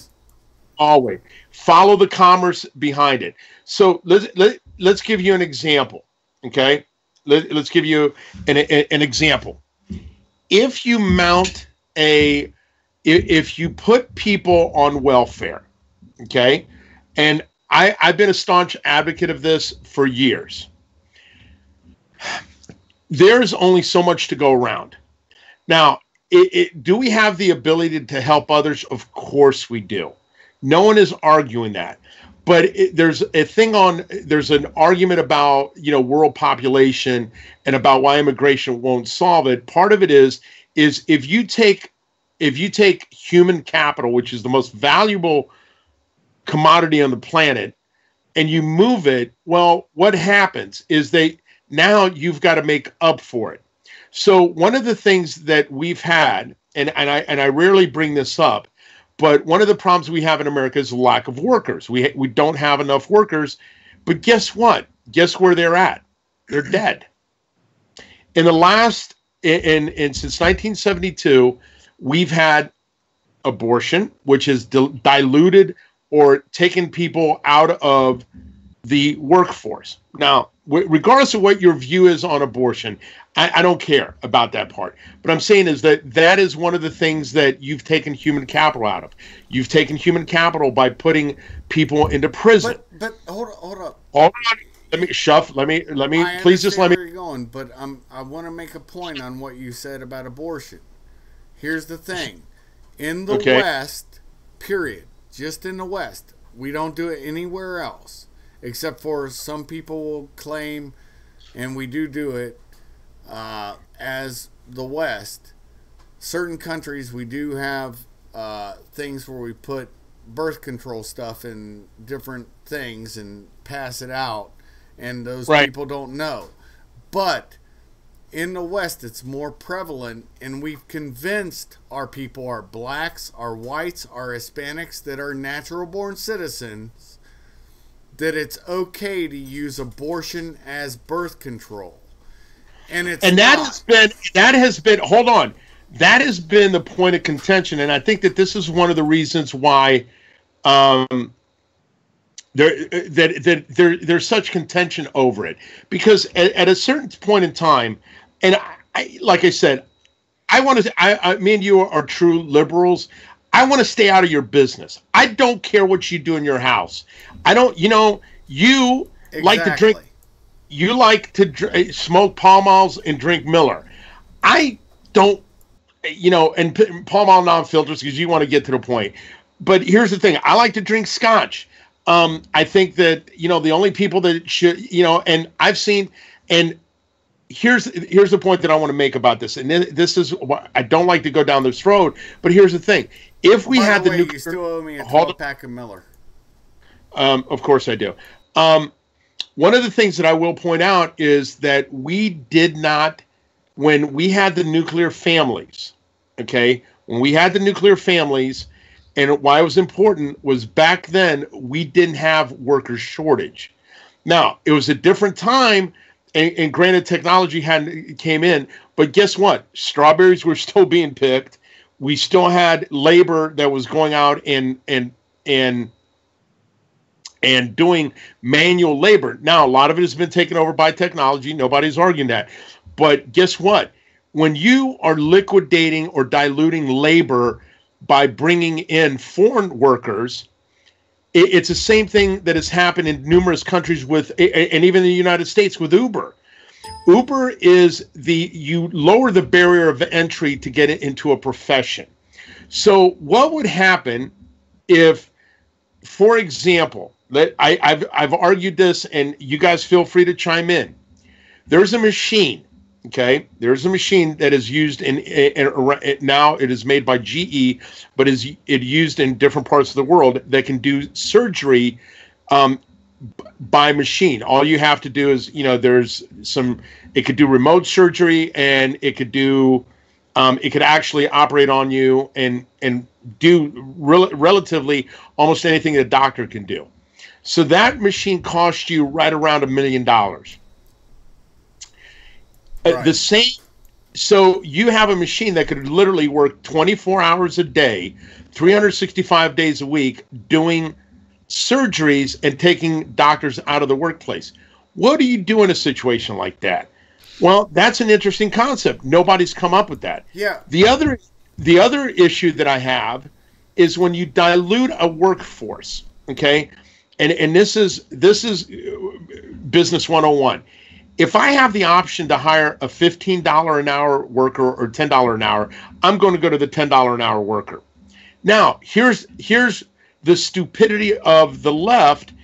always follow the commerce behind it. So let's give you an example, okay? Let's give you an example. If you if you put people on welfare, okay, and I've been a staunch advocate of this for years. There's only so much to go around. Now, do we have the ability to help others? Of course we do. No one is arguing that. But there's an argument about, world population and about why immigration won't solve it. Part of it is if you take human capital, which is the most valuable commodity on the planet, and you move it, well, what happens is now you've got to make up for it. So one of the things that we've had, and I rarely bring this up, but one of the problems we have in America is the lack of workers. We don't have enough workers, but guess what? Guess where they're at? They're dead. In the last, since 1972, we've had abortion, which has diluted or taken people out of the workforce. Now, regardless of what your view is on abortion, I don't care about that part. But I'm saying is that is one of the things that you've taken human capital out of. You've taken human capital by putting people into prison. But hold up. Hold on. Let me. Please just let me. Where you're going, but I want to make a point on what you said about abortion. Here's the thing: in the West, period, just in the West, we don't do it anywhere else, except for some people will claim, and we do it as the West. Certain countries, we do have things where we put birth control stuff in different things and pass it out. And those people don't know. But in the West, it's more prevalent, and we've convinced our people, our blacks, our whites, our Hispanics that are natural-born citizens, that it's okay to use abortion as birth control. And that has been hold on. That has been the point of contention, and I think that this is one of the reasons why there's such contention over it, because at a certain point in time, and like I said, me and you are true liberals. I want to stay out of your business. I don't care what you do in your house. I don't, you like to drink, you like to smoke Pall Malls and drink Miller. I don't, and Pall Mall non-filters because you want to get to the point. But here's the thing. I like to drink scotch. I think that, the only people that should, and I've seen, and here's the point that I want to make about this. And this is what I don't like to go down this road, but here's the thing. If we had the nuclear, you still owe me a 12-pack of Miller. Of course I do. One of the things that I will point out is that we did not, when we had the nuclear families, when we had the nuclear families, and why it was important was back then we didn't have worker shortage. Now, it was a different time, and granted technology came in, but guess what? Strawberries were still being picked. We still had labor that was going out and doing manual labor. Now, a lot of it has been taken over by technology. Nobody's arguing that. But guess what? When you are liquidating or diluting labor by bringing in foreign workers, it's the same thing that has happened in numerous countries with, and even in the United States with Uber. Uber is you lower the barrier of entry to get it into a profession. So what would happen if, for example, I've argued this, and you guys feel free to chime in. There's a machine. There's a machine that is used in now it is made by GE, but is used in different parts of the world that can do surgery by machine. All you have to do is, there's it could do remote surgery, and it could do, it could actually operate on you and do relatively almost anything a doctor can do. So that machine costs you right around $1 million. The same, so you have a machine that could literally work 24 hours a day, 365 days a week, doing surgeries and taking doctors out of the workplace. What do you do in a situation like that? Well, that's an interesting concept. Nobody's come up with that. Yeah. The other issue that I have is when you dilute a workforce. And this is business 101. If I have the option to hire a $15 an hour worker or $10 an hour, I'm going to go to the $10 an hour worker. Now, here's the stupidity of the left,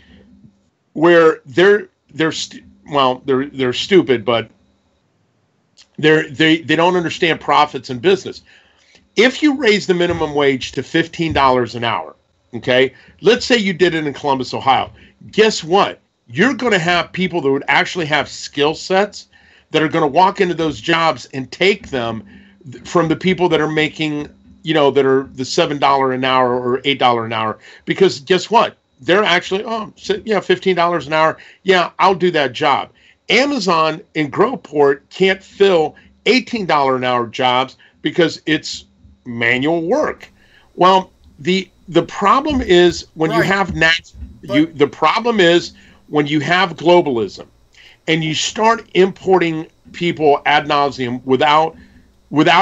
where they're stupid, but they don't understand profits in business. If you raise the minimum wage to $15 an hour, let's say you did it in Columbus, Ohio. Guess what? You're going to have people that would actually have skill sets that are going to walk into those jobs and take them from the people that are making, that are the $7 an hour or $8 an hour. Because guess what? They're actually, $15 an hour. Yeah, I'll do that job. Amazon in Groveport can't fill $18 an hour jobs because it's manual work. Well, the problem is when you have the problem is when you have globalism and you start importing people ad nauseum without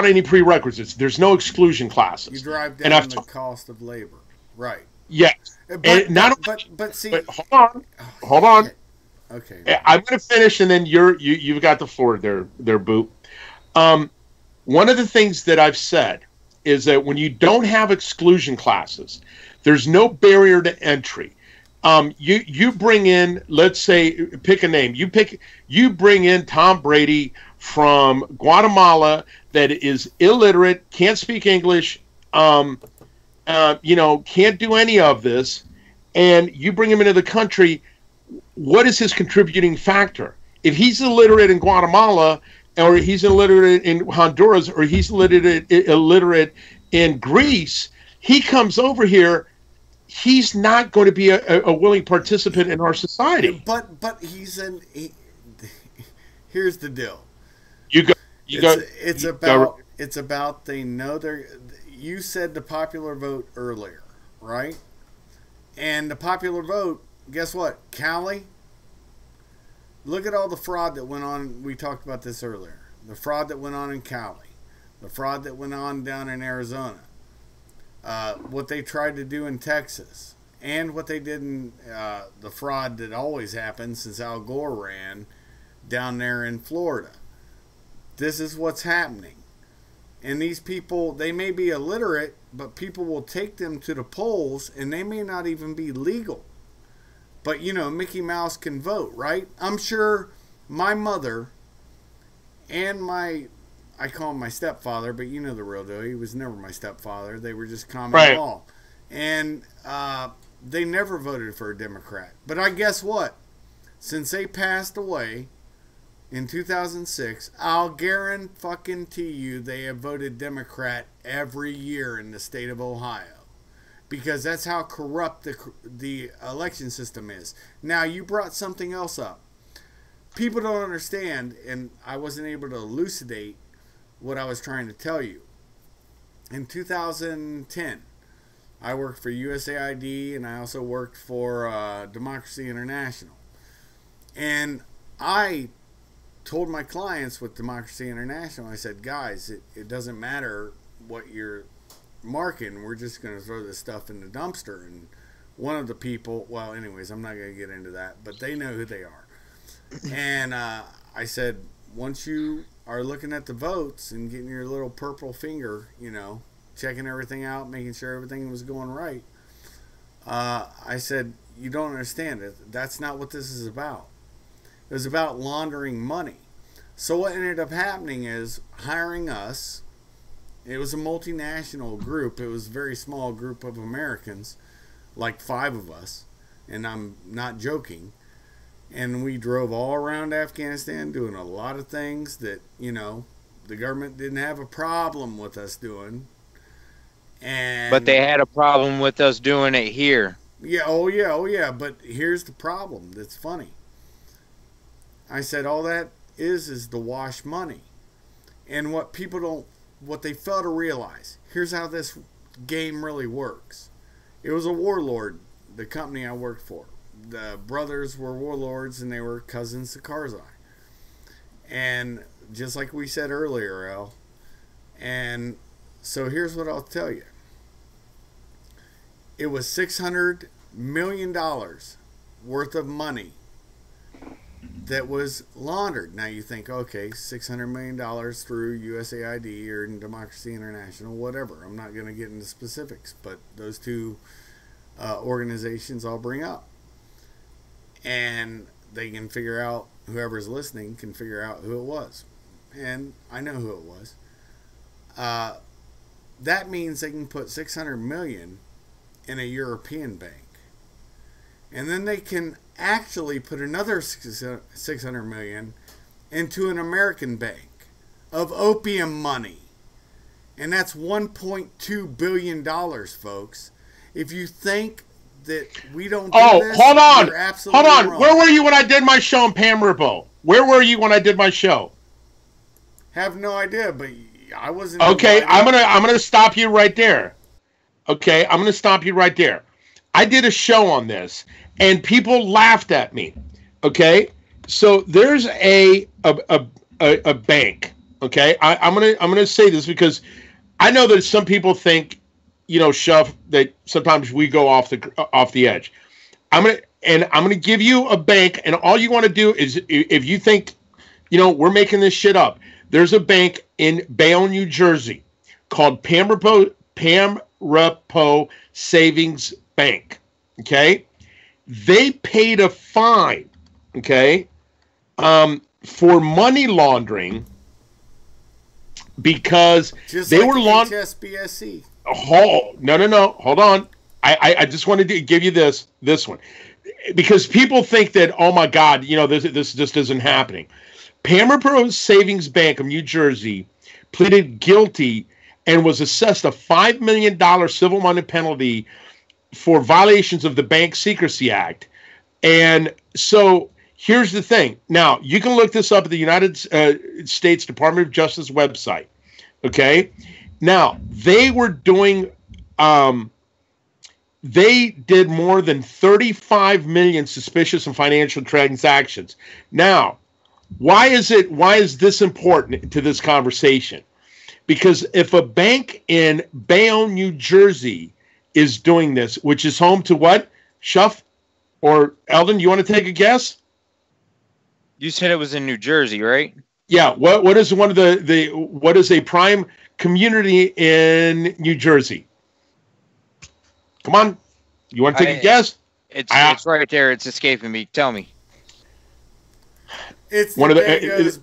any prerequisites. There's no exclusion classes. You drive down the cost of labor, right? Yes. But see, hold on. Okay. I'm going to finish, and then you've got the floor there, Boop. One of the things that I've said is that when you don't have exclusion classes, there's no barrier to entry. You bring in, let's say, pick a name. You bring in Tom Brady from Guatemala that is illiterate, can't speak English, can't do any of this, and you bring him into the country. What is his contributing factor? If he's illiterate in Guatemala, or he's illiterate in Honduras, or he's illiterate in Greece, he comes over here, he's not going to be a willing participant in our society. But here's the deal. It's about they know they're. You said the popular vote earlier, right? And the popular vote, guess what? Cali. Look at all the fraud that went on. We talked about this earlier. The fraud that went on in Cali, the fraud that went on down in Arizona, what they tried to do in Texas, and what they did in the fraud that always happens since Al Gore ran down there in Florida. This is what's happening. And these people, they may be illiterate, but people will take them to the polls, and they may not even be legal. But, Mickey Mouse can vote, right? I'm sure my mother and I call him my stepfather, but you know the real deal. He was never my stepfather. They were just common law. And they never voted for a Democrat. But I guess what? Since they passed away in 2006, I'll guarantee you they have voted Democrat every year in the state of Ohio. Because that's how corrupt the election system is. Now, you brought something else up. People don't understand, and I wasn't able to elucidate what I was trying to tell you. In 2010, I worked for USAID, and I also worked for Democracy International. And I told my clients with Democracy International, I said, guys, it doesn't matter what you're marking, we're just going to throw this stuff in the dumpster. And one of the people, well, anyways, I'm not going to get into that, but they know who they are. And I said, once you are looking at the votes and getting your little purple finger, checking everything out, making sure everything was going right, I said, you don't understand it. That's not what this is about. It was about laundering money. So what ended up happening is hiring us. It was a multinational group. It was a very small group of Americans, like 5 of us, and I'm not joking. And we drove all around Afghanistan doing a lot of things that, the government didn't have a problem with us doing. But they had a problem with us doing it here. Yeah, oh yeah. But here's the problem that's funny. I said all that is to wash money. And what they fail to realize, here's how this game really works. It was a warlord, the company I worked for. The brothers were warlords, and they were cousins to Karzai. And just like we said earlier, Al. And so here's what I'll tell you. It was $600 million worth of money that was laundered. Now you think, okay, $600 million through USAID or Democracy International, whatever. I'm not going to get into specifics, but those two organizations I'll bring up. And they can figure out, whoever's listening can figure out who it was. And I know who it was. That means they can put $600 million in a European bank. And then they can actually put another $600 million into an American bank of opium money. And that's $1.2 billion, folks. If you think that we don't do this, hold on. you're absolutely wrong. Where were you when I did my show in Pamribo? Where were you when I did my show? Have no idea, but I wasn't. Okay, I'm gonna stop you right there. Okay, I'm gonna stop you right there. I did a show on this, and people laughed at me. Okay, So there's a bank. Okay, I'm gonna say this because I know that some people think, Shuff, that sometimes we go off the edge. I'm gonna give you a bank, and all you want to do is, if you think, we're making this shit up. There's a bank in Bayonne, New Jersey, called Pamrepo Savings Bank. Okay, they paid a fine. Okay, for money laundering because just they like were laundering. HSBSC. Oh, no. Hold on. I just wanted to give you this one because people think that, oh my God, this just isn't happening. Pamrepo Savings Bank of New Jersey pleaded guilty and was assessed a $5 million civil money penalty for violations of the Bank Secrecy Act. And so here's the thing. Now, you can look this up at the United States Department of Justice website. Okay? Now, they were doing, they did more than 35 million suspicious and financial transactions. Now, why is this important to this conversation? Because if a bank in Bayonne, New Jersey is doing this, which is home to what? Shuff or Eldon, you want to take a guess? You said it was in New Jersey, right? Yeah. What is one of what is a prime community in New Jersey? Come on. You want to take a guess? It's right there. It's escaping me. Tell me. It's one of the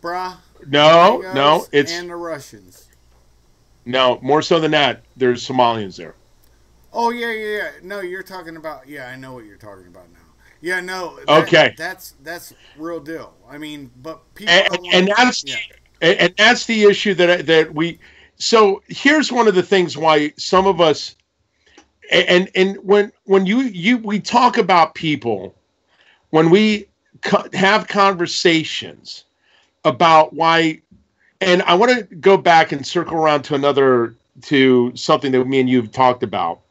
brah. No, it's and the Russians. No, more so than that. There's Somalians there. Oh yeah. No, you're talking about. Yeah, I know what you're talking about now. Yeah, no. Okay. That's real deal. I mean, but people and that's the issue that we. So here's one of the things why some of us, and when we talk about people, when we have conversations about why, and I want to go back and circle around to something that me and you have talked about.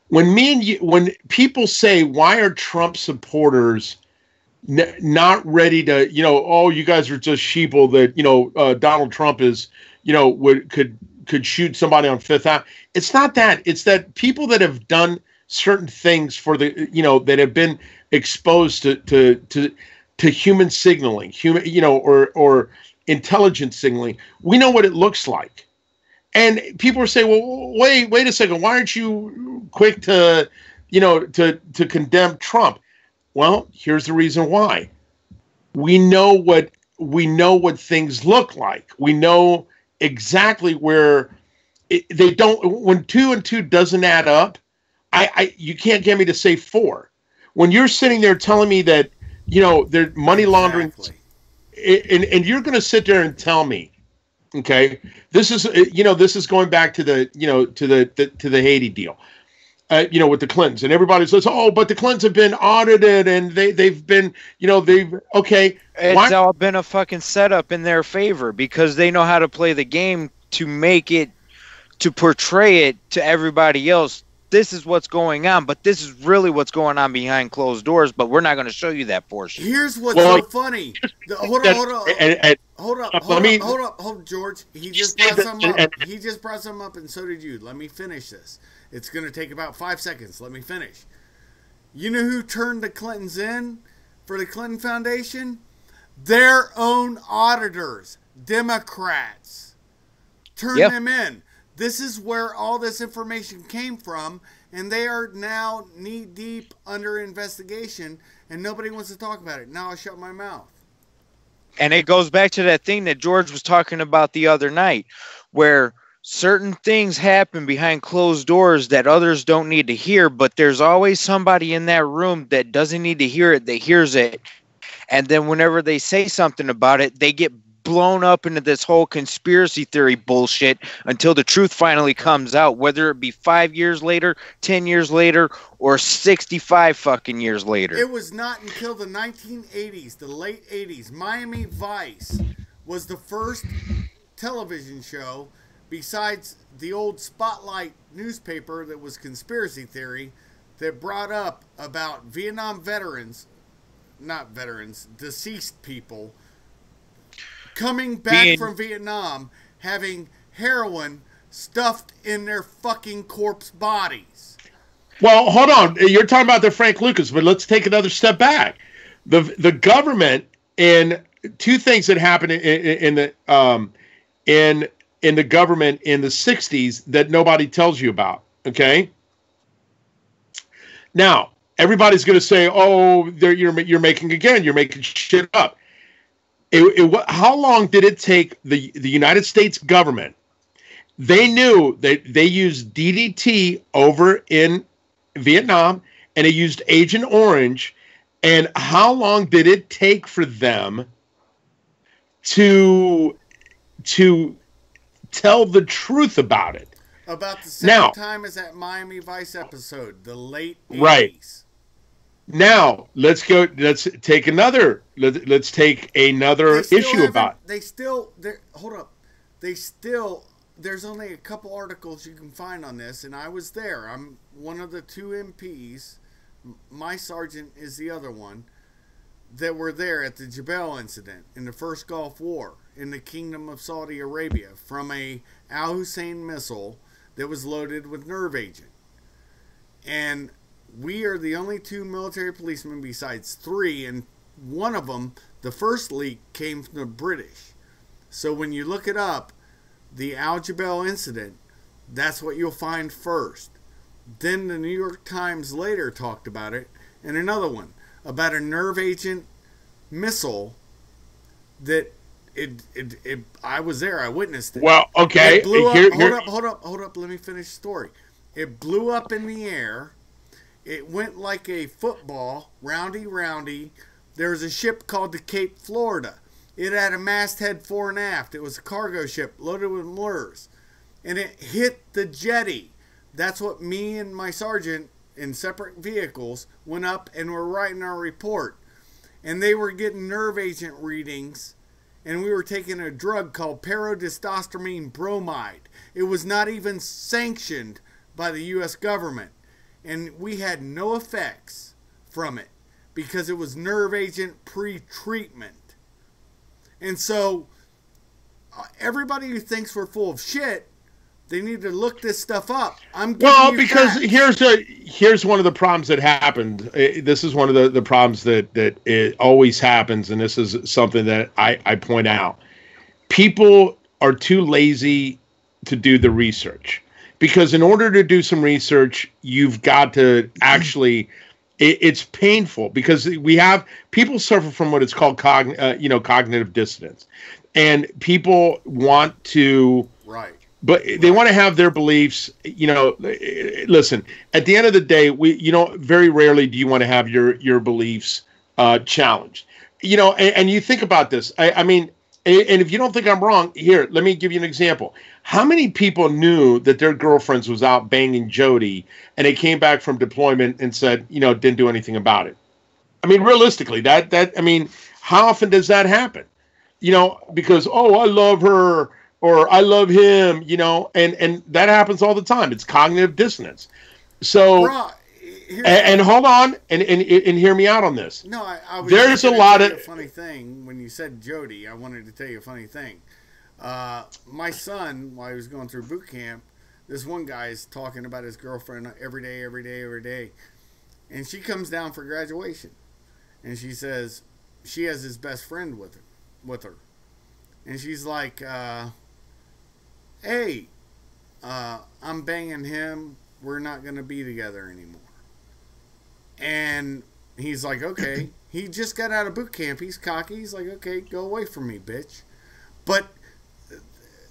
When people say, why are Trump supporters not ready to, you guys are just sheeple that, Donald Trump is, could shoot somebody on Fifth Avenue. It's not that. It's that people that have done certain things for the, that have been exposed to human signaling, or intelligence signaling. We know what it looks like. And people are saying, well, wait a second. Why aren't you quick to condemn Trump? Well, here's the reason why. We know what things look like. We know exactly where they don't. When 2 and 2 doesn't add up, you can't get me to say 4. When you're sitting there telling me that they're money laundering, and you're going to sit there and tell me, okay, this is going back to the to the Haiti deal, with the Clintons, and everybody says, oh, but the Clintons have been audited and they've been, okay. It's all been a fucking setup in their favor because they know how to play the game to make it, to portray it to everybody else. This is what's going on, but this is really what's going on behind closed doors, but we're not going to show you that portion. Here's what's so funny. Hold up, George. He just brought something up, and so did you. Let me finish this. It's going to take about 5 seconds. Let me finish. You know who turned the Clintons in for the Clinton Foundation? Their own auditors, Democrats. Turned them in. This is where all this information came from, and they are now knee-deep under investigation, and nobody wants to talk about it. Now I'll shut my mouth. And it goes back to that thing that George was talking about the other night, where certain things happen behind closed doors that others don't need to hear, but there's always somebody in that room that doesn't need to hear it, that hears it. And then whenever they say something about it, they get blown up into this whole conspiracy theory bullshit until the truth finally comes out, whether it be 5 years later, 10 years later, or 65 fucking years later. It was not until the 1980s, the late 80s, Miami Vice was the first television show besides the old Spotlight newspaper that was conspiracy theory that brought up about Vietnam veterans not veterans, deceased people coming back from Vietnam having heroin stuffed in their fucking corpse bodies. Well, hold on. You're talking about the Frank Lucas, but let's take another step back. The government, and two things that happened in the government in the 60s that nobody tells you about. Okay. Now everybody's going to say, "Oh, you're making shit up." How long did it take the United States government? They knew that they used DDT over in Vietnam, and they used Agent Orange. And how long did it take for them to tell the truth about it? About the same time as that Miami Vice episode, the late 80s. Right. Now let's take another issue about. Hold up. There's only a couple articles you can find on this, and I was there. I'm one of the two MPs. My sergeant is the other one that were there at the Jebel incident in the first Gulf War in the Kingdom of Saudi Arabia from a Al Hussein missile that was loaded with nerve agent. And we are the only two military policemen besides three, and one of them, the first leak, came from the British. So when you look it up, the Al Jebel incident, that's what you'll find first. Then the New York Times later talked about it, and another one about a nerve agent missile that I was there, I witnessed it. Well, okay. It blew up. Hold up. Let me finish the story. It blew up in the air. It went like a football, roundy. There was a ship called the Cape Florida. It had a masthead fore and aft. It was a cargo ship loaded with lures. And it hit the jetty. That's what me and my sergeant in separate vehicles went up and were writing our report. And they were getting nerve agent readings. And we were taking a drug called perotestosterone bromide. It was not even sanctioned by the U.S. government. And we had no effects from it because it was nerve agent pre-treatment. And so everybody who thinks we're full of shit, they need to look this stuff up. Because here's one of the problems that happened. This is one of the problems that it always happens, and this is something that I point out. People are too lazy to do the research. Because in order to do some research, you've got to actually... It's painful because people suffer from what is called cognitive dissonance, and people want to, right, but they want to have their beliefs. Listen, at the end of the day, very rarely do you want to have your beliefs challenged. And you think about this. I mean, and if you don't think I'm wrong, here, let me give you an example. How many people knew that their girlfriends was out banging Jody and they came back from deployment and said, didn't do anything about it? I mean, realistically, how often does that happen? Because, I love her or I love him, and that happens all the time. It's cognitive dissonance. So, and hold on and hear me out on this. No, I was there's a lot of funny thing when you said Jody. I wanted to tell you a funny thing. My son, while he was going through boot camp, this one guy is talking about his girlfriend every day. And she comes down for graduation. And she says she has his best friend with her. And she's like, hey, I'm banging him. We're not going to be together anymore. And he's like, okay. He just got out of boot camp. He's cocky. He's like, okay, go away from me, bitch. But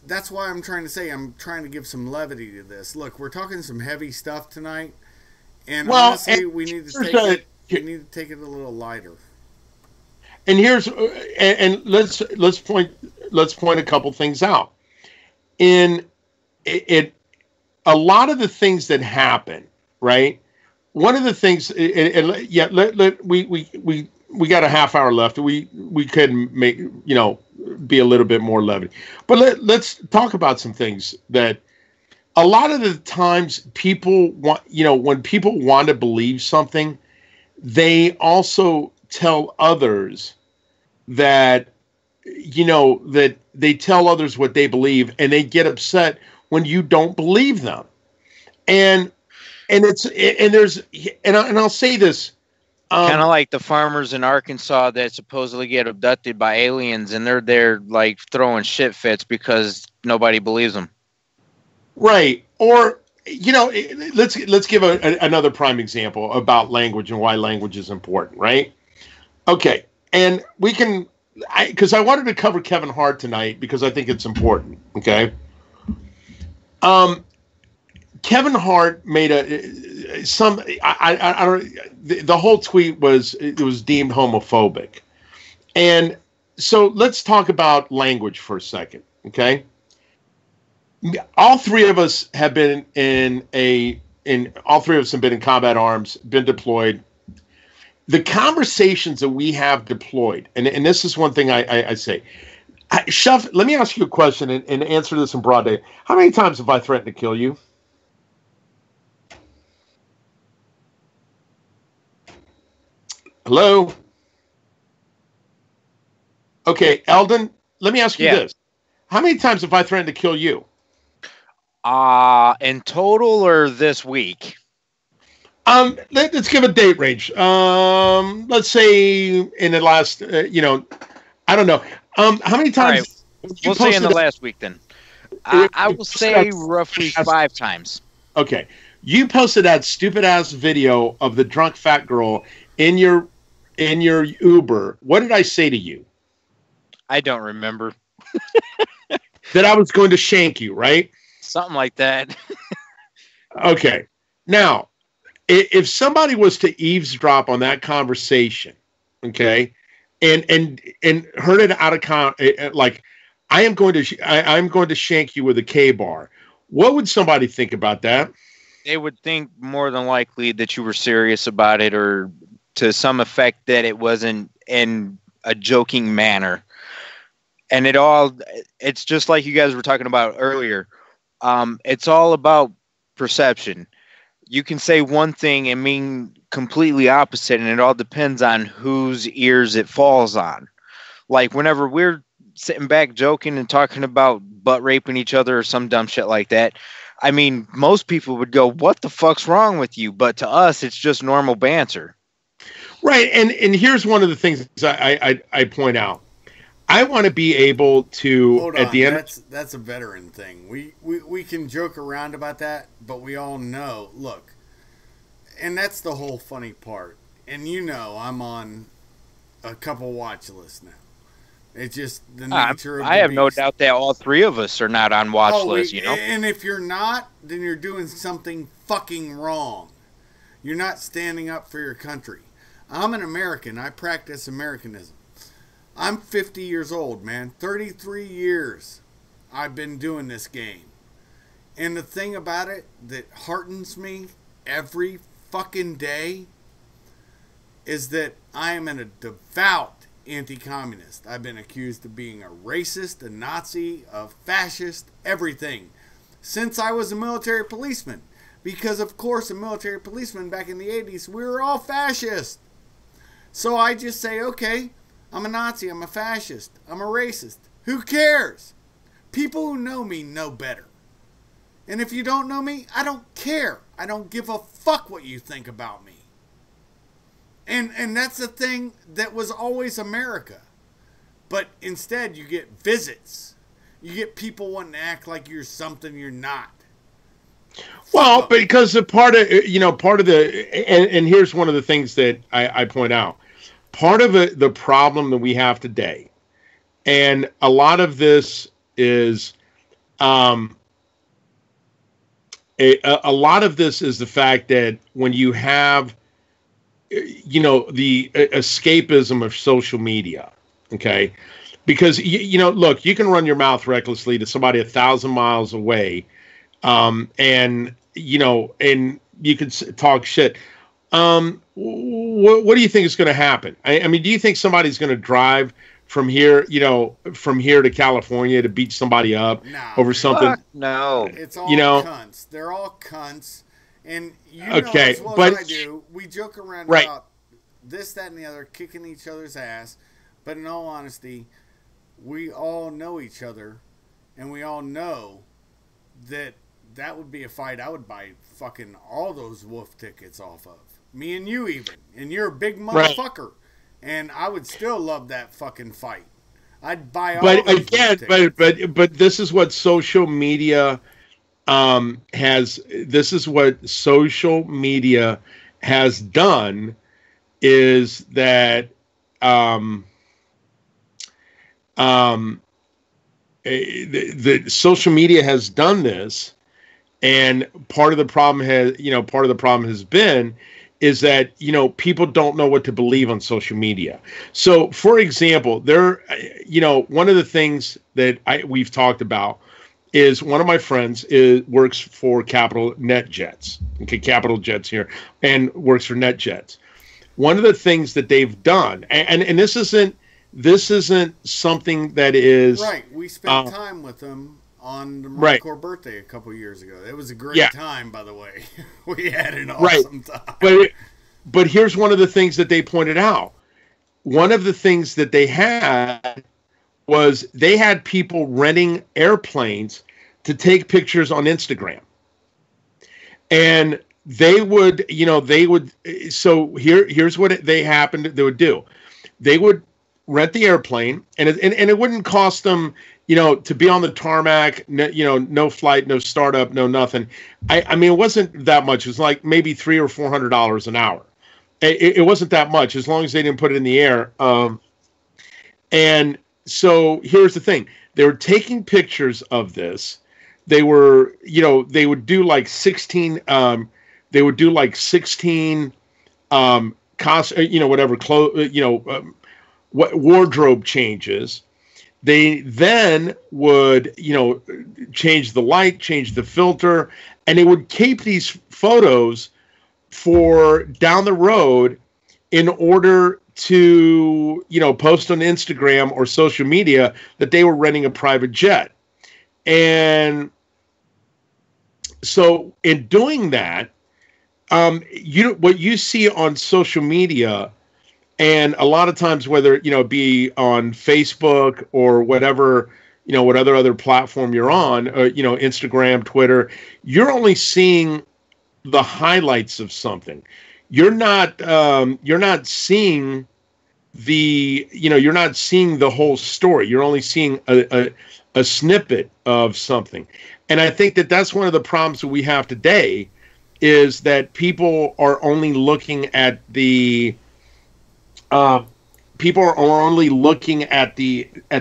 that's why I'm trying to give some levity to this. Look, we're talking some heavy stuff tonight, and honestly, we need to take it a little lighter. And let's point a couple things out. In it, a lot of the things that happen, right? One of the things, we got a half hour left. We could make be a little bit more levity, but let's talk about some things that a lot of the times people want. When people want to believe something, they also tell others that, that they tell others what they believe, and they get upset when you don't believe them. And I'll say this. Kind of like the farmers in Arkansas that supposedly get abducted by aliens, and they're there like throwing shit fits because nobody believes them. Right. Or, let's give another prime example about language and why language is important, right? Okay. And we can, because I wanted to cover Kevin Hart tonight because I think it's important. Okay. Kevin Hart made the whole tweet was deemed homophobic. And so let's talk about language for a second. Okay. All three of us have been in combat arms, been deployed. The conversations that we have deployed, and this is one thing I say, Shuff, let me ask you a question and answer this in broad day. How many times have I threatened to kill you? Hello? Okay, Eldon, let me ask you this. How many times have I threatened to kill you? In total or this week? Let's give a date range. Let's say in the last, I don't know. How many times? Right. We'll say in the last week then. I will say roughly 5 times. Okay. You posted that stupid ass video of the drunk fat girl in your Uber. What did I say to you? I don't remember. That I was going to shank you, right? Something like that. Okay. Now, if somebody was to eavesdrop on that conversation, okay, and heard it out of like, I'm going to shank you with a K-bar. What would somebody think about that? They would think more than likely that you were serious about it, or to some effect that it wasn't in a joking manner. And it's just like you guys were talking about earlier. It's all about perception. You can say one thing and mean completely opposite, and it all depends on whose ears it falls on. Like whenever we're sitting back joking and talking about butt raping each other or some dumb shit like that, I mean, most people would go, "What the fuck's wrong with you?" But to us, it's just normal banter. Right. And here's one of the things I point out. I want to be able to That's a veteran thing. We can joke around about that, but we all know. Look, and that's the whole funny part. And I'm on a couple watch lists now. It's just the nature of the I have beast. no doubt that all three of us are not on watch lists. And if you're not, then you're doing something fucking wrong. You're not standing up for your country. I'm an American. I practice Americanism. I'm 50 years old, man. 33 years I've been doing this game. And the thing about it that heartens me every fucking day is that I am a devout anti-communist. I've been accused of being a racist, a Nazi, a fascist, everything, since I was a military policeman. Because, of course, a military policeman back in the 80s, we were all fascists. So I just say, okay, I'm a Nazi, I'm a fascist, I'm a racist. Who cares? People who know me know better. And if you don't know me, I don't care. I don't give a fuck what you think about me. And that's the thing that was always America. But instead you get visits. You get people wanting to act like you're something you're not. Well, because and here's one of the things that I point out. Part of the problem that we have today, and a lot of this is, a lot of this is the fact that when you have, the escapism of social media, okay, because look, you can run your mouth recklessly to somebody 1,000 miles away. And you could talk shit. What do you think is going to happen? I mean, do you think somebody's going to drive from here to California to beat somebody up over something? No, it's all cunts. They're all cunts. And as well as I do, we joke around about this, that, and the other, kicking each other's ass. But in all honesty, we all know each other, and we all know that that would be a fight I would buy fucking all those Wolf tickets off of. Me and you even. And you're a big motherfucker. Right. And I would still love that fucking fight. I'd buy all those tickets. But this is what social media has done, is that the social media has done this, and part of the problem has been is that, people don't know what to believe on social media. So, for example, one of the things that we've talked about is one of my friends works for Capital NetJets, Capital Jets here, and works for NetJets. One of the things that they've done, and this isn't something that is right. We spent time with them on the Marine Corps birthday a couple years ago. It was a great time, by the way. We had an awesome time. But here's one of the things that they pointed out. One of the things that they had was they had people renting airplanes to take pictures on Instagram. And they would, so here's what they would do. They would rent the airplane, and it wouldn't cost them, to be on the tarmac, no flight, no startup, no nothing. I mean, it wasn't that much. It was like maybe $300 or $400 an hour. It wasn't that much, as long as they didn't put it in the air. And so here's the thing. They were taking pictures of this. They were, they would do like 16, wardrobe changes. They then would, change the light, change the filter, and they would keep these photos for down the road in order to, post on Instagram or social media that they were renting a private jet. And so in doing that, what you see on social media, and a lot of times, whether it be on Facebook or whatever, what other platform you're on, Instagram, Twitter, you're only seeing the highlights of something. You're not seeing you're not seeing the whole story. You're only seeing a snippet of something. And I think that that's one of the problems that we have today, is that people are only looking at the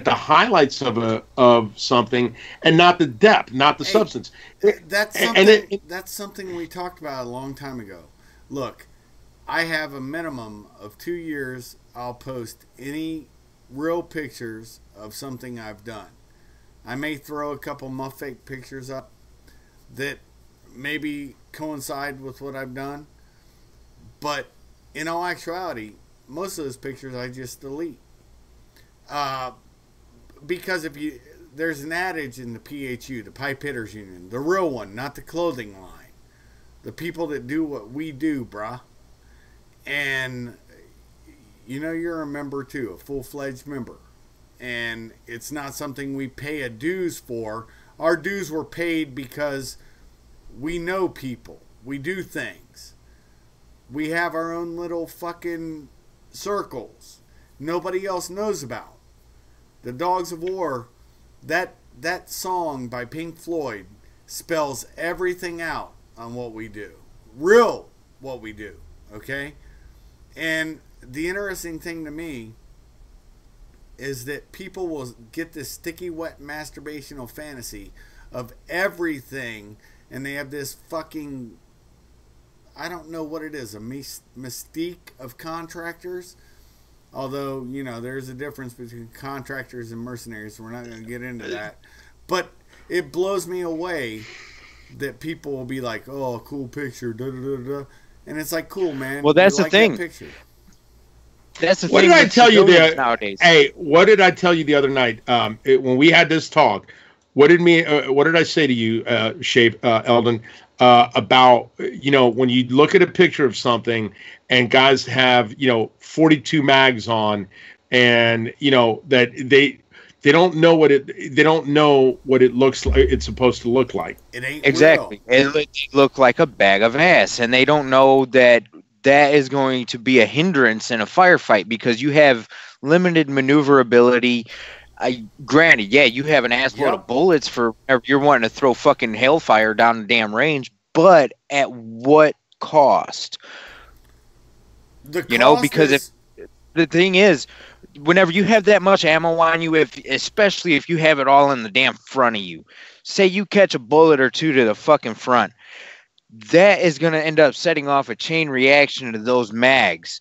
highlights of something, and not the depth, not the substance. That's something we talked about a long time ago. Look, I have a minimum of 2 years. I'll post any real pictures of something I've done. I may throw a couple fake pictures up that maybe coincide with what I've done, but in all actuality, most of those pictures I just delete. Because there's an adage in the PHU, the Pipe Hitters Union, the real one, not the clothing line. The people that do what we do, brah. And you're a member too, a full-fledged member. And it's not something we pay a dues for. Our dues were paid because we know people. We do things. We have our own little fucking circles nobody else knows about. The Dogs of War, that song by Pink Floyd spells everything out on what we do. Real what we do, okay? And the interesting thing to me is that people will get this sticky, wet, masturbational fantasy of everything, and they have this fucking, I don't know what it is, a mystique of contractors. Although, there's a difference between contractors and mercenaries, so we're not going to get into that. But it blows me away that people will be like, oh, cool picture, da-da-da-da. And it's like, cool, man. Well, that's the thing. That's the thing. What did I tell you nowadays? Hey, what did I tell you the other night? When we had this talk, what did I say to you, Eldon? about, when you look at a picture of something and guys have, 42 mags on, and, that they don't know what it looks like. It's supposed to look like. It ain't exactly. Real. It look like a bag of ass, and they don't know that is going to be a hindrance in a firefight because you have limited maneuverability. Granted, yeah, you have an assload of bullets for whenever you're wanting to throw fucking hellfire down the damn range, but at what cost? Because the thing is, whenever you have that much ammo on you, especially if you have it all in the damn front of you, say you catch a bullet or two to the fucking front, that is going to end up setting off a chain reaction to those mags.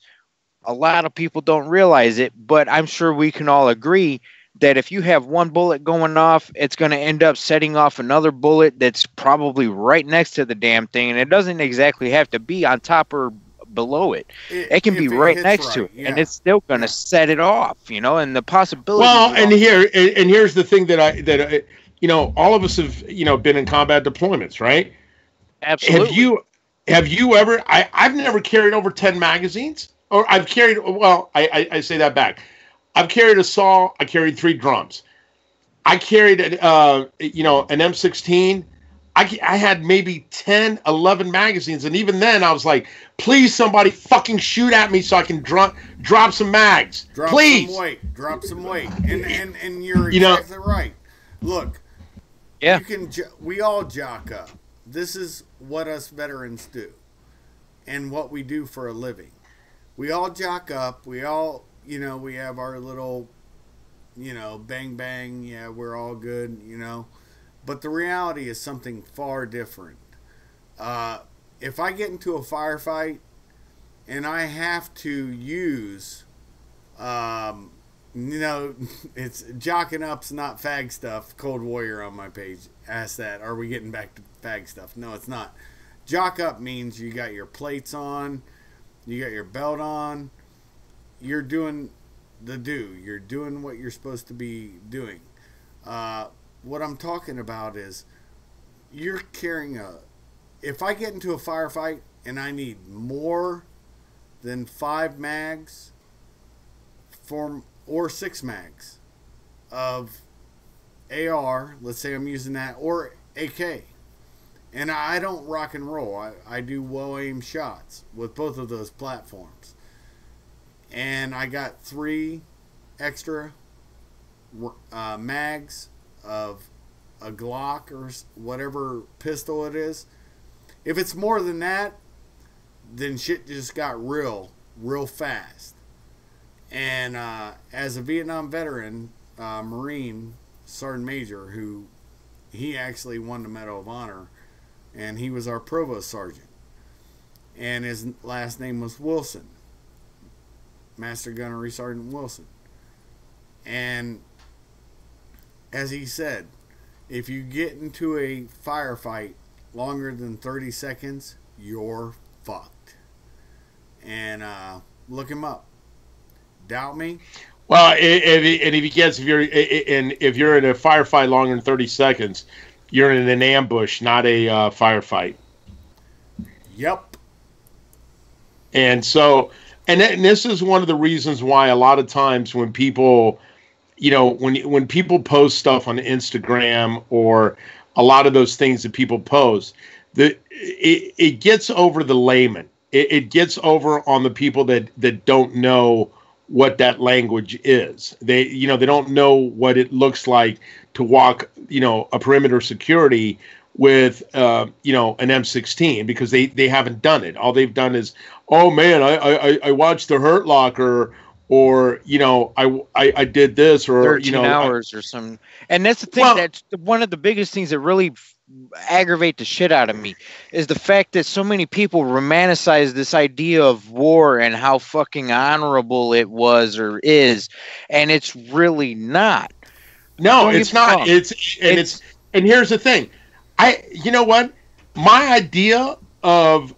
A lot of people don't realize it, but I'm sure we can all agree that if you have one bullet going off, it's going to end up setting off another bullet that's probably right next to the damn thing, and it doesn't exactly have to be on top or below it. It can be right next to it, and it's still going to set it off, and the possibility. Well, and here's the thing that I all of us have been in combat deployments, right? Absolutely. Have you ever? I've never carried over 10 magazines, or I've carried. Well, I say that back. I've carried a saw. I carried 3 drums. I carried an M16. I had maybe 10, 11 magazines, and even then I was like, please, somebody fucking shoot at me so I can drop some mags. Please. Drop some weight. And you're exactly right. Look, yeah, we all jock up. This is what us veterans do and what we do for a living. We all jock up. We all, we have our little, bang, bang. Yeah, we're all good, But the reality is something far different. If I get into a firefight and I have to use, it's jocking up's not fag stuff. Cold Warrior on my page asked that. Are we getting back to fag stuff? No, it's not. Jock up means you got your plates on, you got your belt on, you're doing you're doing what you're supposed to be doing. What I'm talking about is you're carrying if I get into a firefight and I need more than 5 mags or 6 mags of AR, let's say I'm using that, or AK, and I don't rock and roll. I do well-aimed shots with both of those platforms. And I got 3 extra mags of a Glock or whatever pistol it is. If it's more than that, then shit just got real fast. And as a Vietnam veteran, Marine Sergeant Major, who he actually won the Medal of Honor, and he was our Provost Sergeant, and his last name was Wilson, Master Gunnery Sergeant Wilson. And as he said, if you get into a firefight longer than 30 seconds, you're fucked. And look him up. Doubt me? Well, if you're in a firefight longer than 30 seconds, you're in an ambush, not a firefight. Yep. And so, and this is one of the reasons why a lot of times when people, when people post stuff on Instagram or a lot of those things that people post, it gets over the layman. It gets over on the people that don't know what that language is. They don't know what it looks like to walk, a perimeter security with, an M16 because they haven't done it. All they've done is, oh man, I watched the Hurt Locker, or I did this, or 13 hours or something. And that's the thing, that's one of the biggest things that really aggravate the shit out of me is the fact that so many people romanticize this idea of war and how fucking honorable it was or is, and it's really not. No, it's not. And here's the thing. You know what? My idea of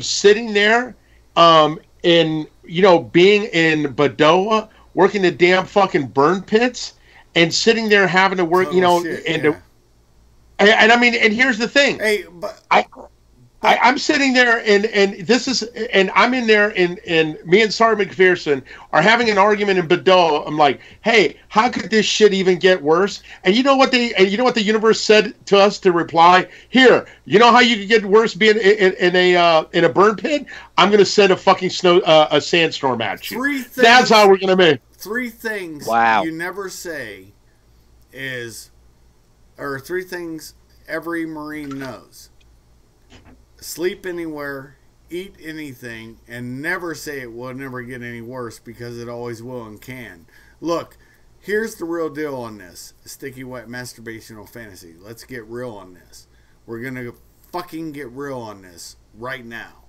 sitting there, in being in Badoa, working the damn fucking burn pits, and sitting there having to work, And I mean, and here's the thing. Hey, but I'm sitting there and I'm in there and me and Sarah McPherson are having an argument in Bordeaux. I'm like, hey, how could this shit even get worse? And you know what the universe said to us to reply? Here, you know how you could get worse being in a burn pit? I'm gonna send a fucking a sandstorm at you. That's how we're gonna make 3 things you never say or 3 things every Marine knows. Sleep anywhere, eat anything, and never say it will never get any worse, because it always will and can. Look, here's the real deal on this. Sticky wet masturbational fantasy. Let's get real on this. We're going to fucking get real on this right now.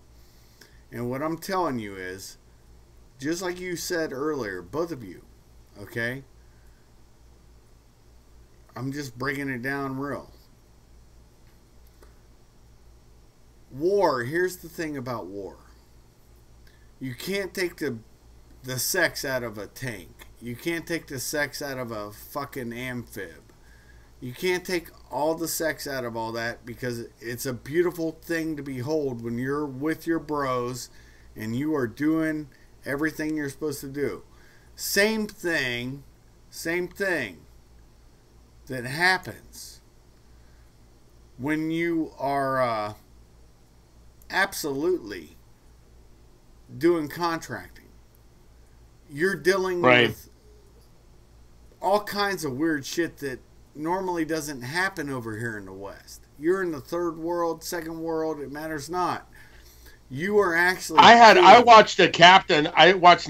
And what I'm telling you is, just like you said earlier, both of you, okay? I'm just breaking it down real. War, here's the thing about war. You can't take the sex out of a tank. You can't take the sex out of a fucking amphib. You can't take all the sex out of all that, because it's a beautiful thing to behold when you're with your bros and you are doing everything you're supposed to do. Same thing that happens when you are absolutely doing contracting. You're dealing with all kinds of weird shit that normally doesn't happen over here in the West. You're in the third world, second world, it matters not. You are actually I watched an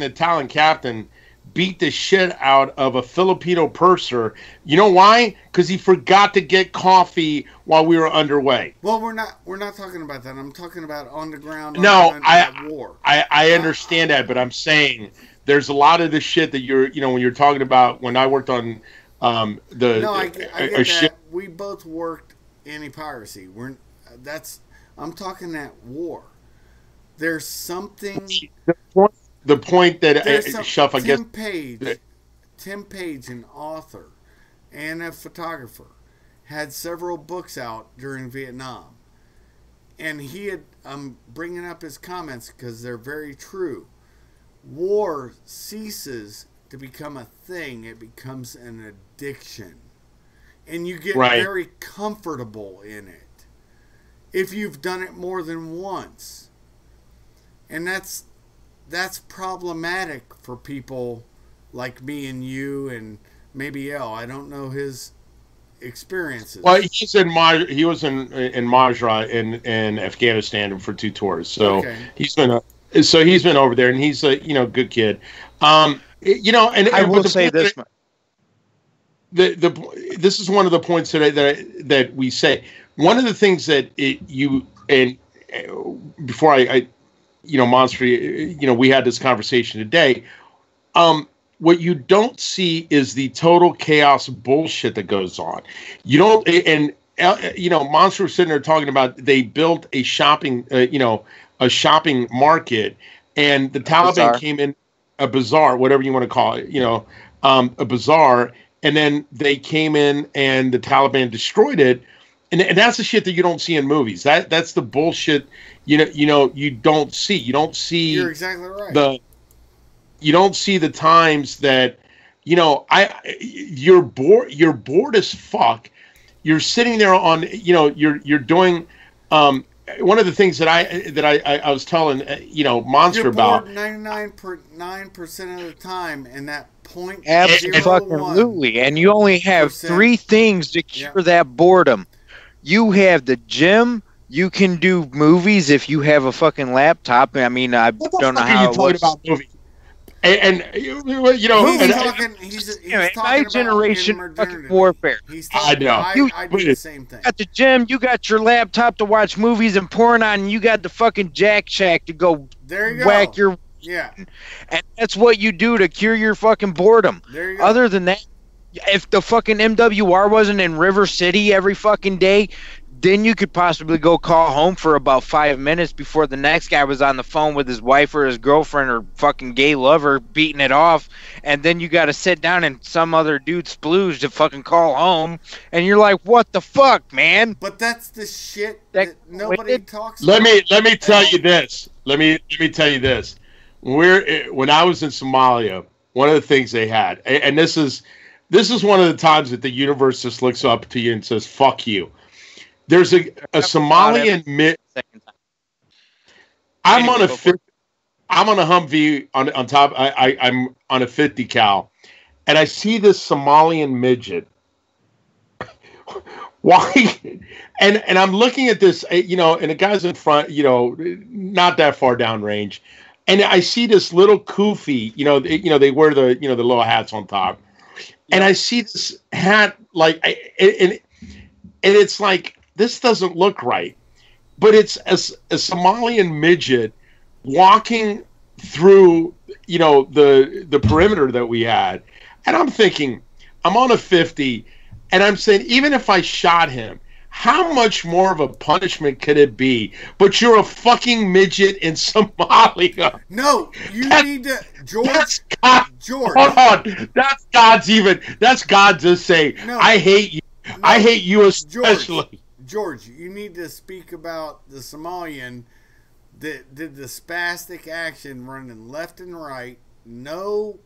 Italian captain beat the shit out of a Filipino purser. You know why? Because he forgot to get coffee while we were underway. Well, we're not talking about that. I'm talking about on the ground. No, I understand that, but I'm saying there's a lot of the shit that when you're talking about when I worked on I get that. We both worked anti-piracy. I'm talking that war. There's something. The point that Shuff, I guess. Tim Page, an author and a photographer, had several books out during Vietnam, and I'm bringing up his comments because they're very true. War ceases to become a thing; it becomes an addiction, and you get very comfortable in it if you've done it more than once, and that's problematic for people like me and you and maybe El. I don't know his experiences. Well, he was in Majra in Afghanistan for 2 tours, so he's been over there, and he's a good kid. And I will say this. This is one of the points that we say. One of the things that before I Monster, we had this conversation today. What you don't see is the total chaos bullshit that goes on. You don't, and Monster was sitting there talking about they built a shopping market, and the Taliban came in, a bazaar, whatever you want to call it, a bazaar, and then they came in and the Taliban destroyed it. And that's the shit that you don't see in movies. That's the bullshit. You don't see. You don't see. You're exactly right. You don't see the times that you're bored as fuck. You're sitting there on you're doing one of the things that I was telling Monster you're about. 99.9% of the time, and that point. Absolutely, and you only have 3 things to cure that boredom. You have the gym. You can do movies if you have a fucking laptop. I mean, I don't know how it works. About movies? And he's talking my generation fucking warfare. I know. I do the same thing. At the gym, you got your laptop to watch movies and porn on, and you got the fucking Jack Shack to go whack your. Yeah. And that's what you do to cure your fucking boredom. There you go. Other than that, if the fucking MWR wasn't in River City every fucking day, then you could possibly go call home for about 5 minutes before the next guy was on the phone with his wife or his girlfriend or fucking gay lover beating it off. And then you got to sit down and some other dude splooge to fucking call home. And you're like, what the fuck, man? But that's the shit that nobody talks about. Let me tell you this. Let me tell you this. When I was in Somalia, one of the things they had, and this is one of the times that the universe just looks up to you and says, fuck you. There's a Somalian I'm on a Humvee on top. I'm on a 50 cal, and I see this Somalian midget. Why? And I'm looking at this, and the guy's in front, not that far downrange, and I see this little kufi. They wear the the little hats on top, and I see this hat and it's like, this doesn't look right, but it's a Somalian midget walking through, the perimeter that we had. And I'm thinking, I'm on a 50, and I'm saying, even if I shot him, how much more of a punishment could it be? But you're a fucking midget in Somalia. No, need to, George. George. Hold on. That's God's just saying, no, I hate you. No, I hate you especially. George, you need to speak about the Somalian that did the spastic action running left and right. No,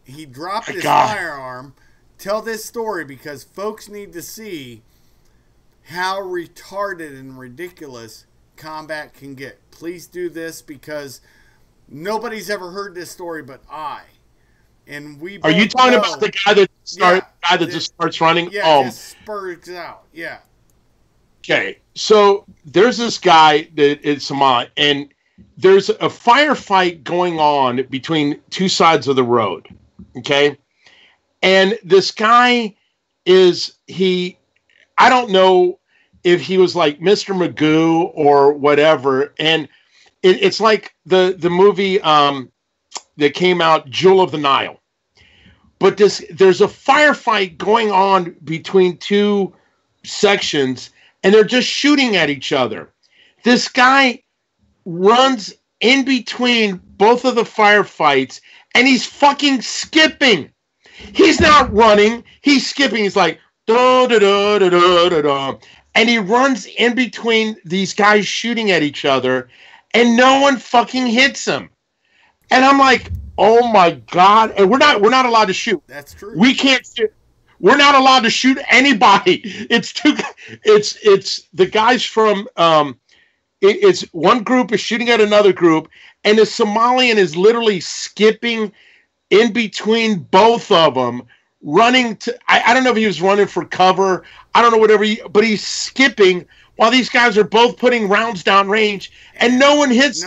he dropped his firearm. Tell this story because folks need to see how retarded and ridiculous combat can get. Please do this because nobody's ever heard this story but I. And we are you talking about the guy that just starts running? Yeah, just spurts out. Yeah. Okay, so there's this guy that is Somali, and there's a firefight going on between two sides of the road. Okay, and this guy I don't know if he was like Mr. Magoo or whatever, and it's like the movie that came out, Jewel of the Nile. But there's a firefight going on between two sections, and they're just shooting at each other. This guy runs in between both of the firefights, and he's fucking skipping. He's not running. He's skipping. He's like, da da da da da da da. And he runs in between these guys shooting at each other, and no one fucking hits him. And I'm like, oh my God. And we're not allowed to shoot. That's true. We can't shoot. We're not allowed to shoot anybody. It's the guys from it's one group is shooting at another group, and the Somalian is literally skipping in between both of them, running to I don't know if he was running for cover. I don't know but he's skipping while these guys are both putting rounds down range, and no one hits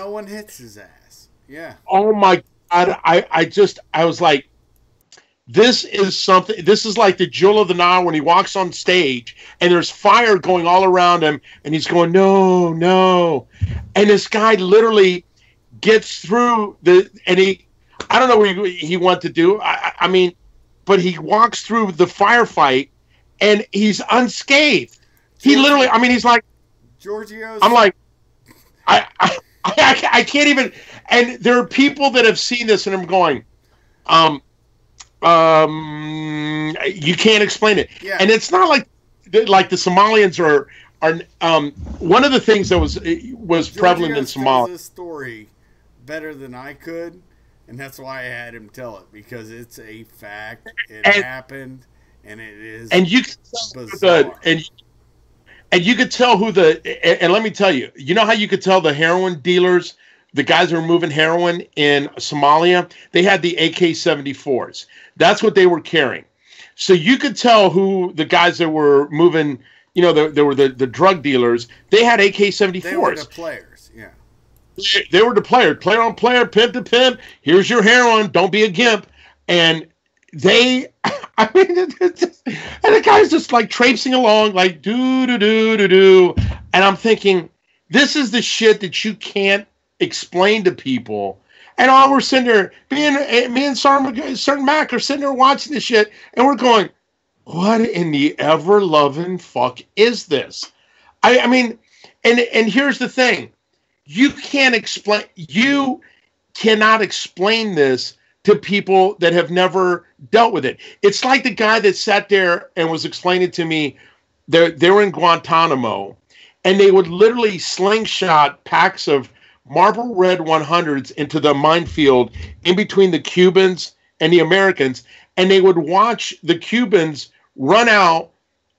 his ass. Yeah. Oh my God. I was like, this is like the Jewel of the Nile when he walks on stage and there's fire going all around him and he's going, no, no. And this guy literally gets through I don't know what he wanted to do. I mean, but he walks through the firefight and he's unscathed. He literally, I mean, he's like, Georgios. I'm like, I can't even, and there are people that have seen this and I'm going, you can't explain it. Yeah. And it's not like the Somalians are one of the things that was prevalent in Somalia. Tells this story better than I could, and that's why I had him tell it because it's a fact. It happened, and it is. And you can tell and you could tell who and let me tell you, you know how you could tell the heroin dealers, the guys who were moving heroin in Somalia, they had the AK-74s. That's what they were carrying. So you could tell who the guys that were moving, there were the drug dealers. They had AK-74s. They were the players, yeah. They were the player on player, pimp to pimp. Here's your heroin. Don't be a gimp. And and the guy's just like traipsing along, like do do do do do. And I'm thinking, this is the shit that you can't explain to people. And all we're sitting there, me and Sergeant Mac are sitting there watching this shit, and we're going, what in the ever-loving fuck is this? I mean, and here's the thing. You cannot explain this to people that have never dealt with it. It's like the guy that sat there and was explaining to me they were in Guantanamo, and they would literally slingshot packs of Marlboro Red 100s into the minefield in between the Cubans and the Americans, and they would watch the Cubans run out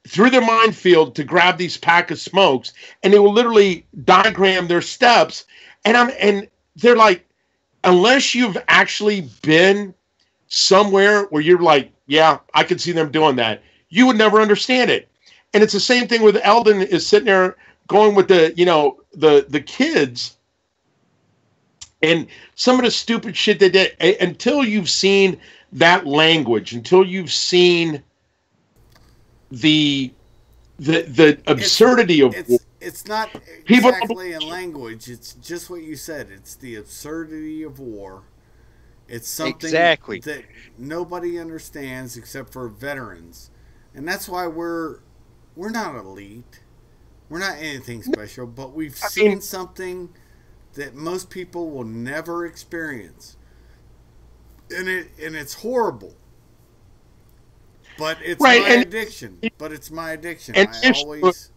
through the minefield to grab these pack of smokes, and they will literally diagram their steps. And they're like, unless you've actually been somewhere where you're like, yeah, I can see them doing that, you would never understand it. And it's the same thing with Eldon is sitting there going with the kids and some of the stupid shit they did. Until you've seen that language, until you've seen the absurdity of war. It's not exactly a language. It's just what you said. It's the absurdity of war. It's something that nobody understands except for veterans. And that's why we're not elite. We're not anything special, but we've seen something that most people will never experience. And it's horrible. But it's my addiction. But it's my addiction. I always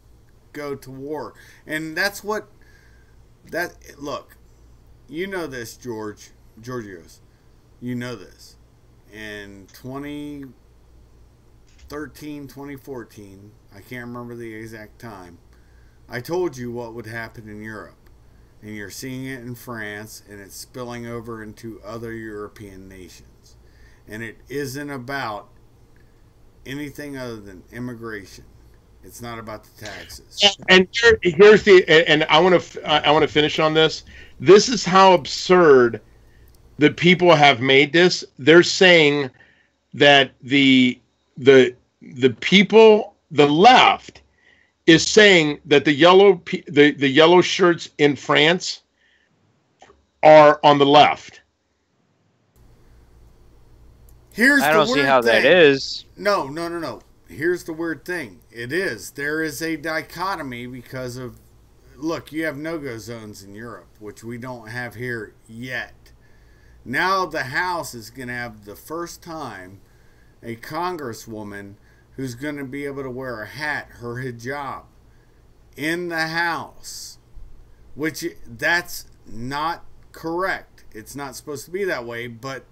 go to war. And that's what look, you know this, Georgios. You know this. In 2013, 2014, I can't remember the exact time, I told you what would happen in Europe. And you're seeing it in France, and it's spilling over into other European nations. And it isn't about anything other than immigration. It's not about the taxes. And here's and I want to finish on this. This is how absurd the people have made this. They're saying that the people, the left, is saying that the yellow shirts in France are on the left. I don't see how that is. No. Here's the weird thing. It is. There is a dichotomy because of, look, you have no-go zones in Europe, which we don't have here yet. Now the House is going to have the first time a congresswoman who's going to be able to wear a hat, her hijab, in the House, which that's not correct. It's not supposed to be that way, but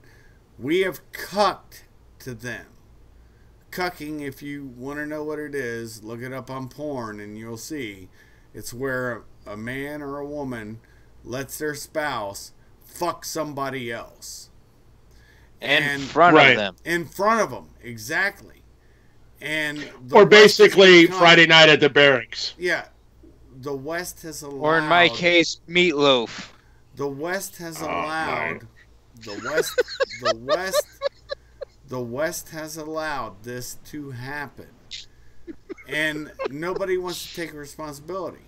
we have cucked to them. Cucking, if you want to know what it is, look it up on porn and you'll see. It's where a man or a woman lets their spouse fuck somebody else. In front of them. In front of them, exactly. And or basically Friday night at the barracks. Yeah. The West has allowed... Or in my case, meatloaf. The West has allowed... The West has allowed this to happen. And nobody wants to take responsibility.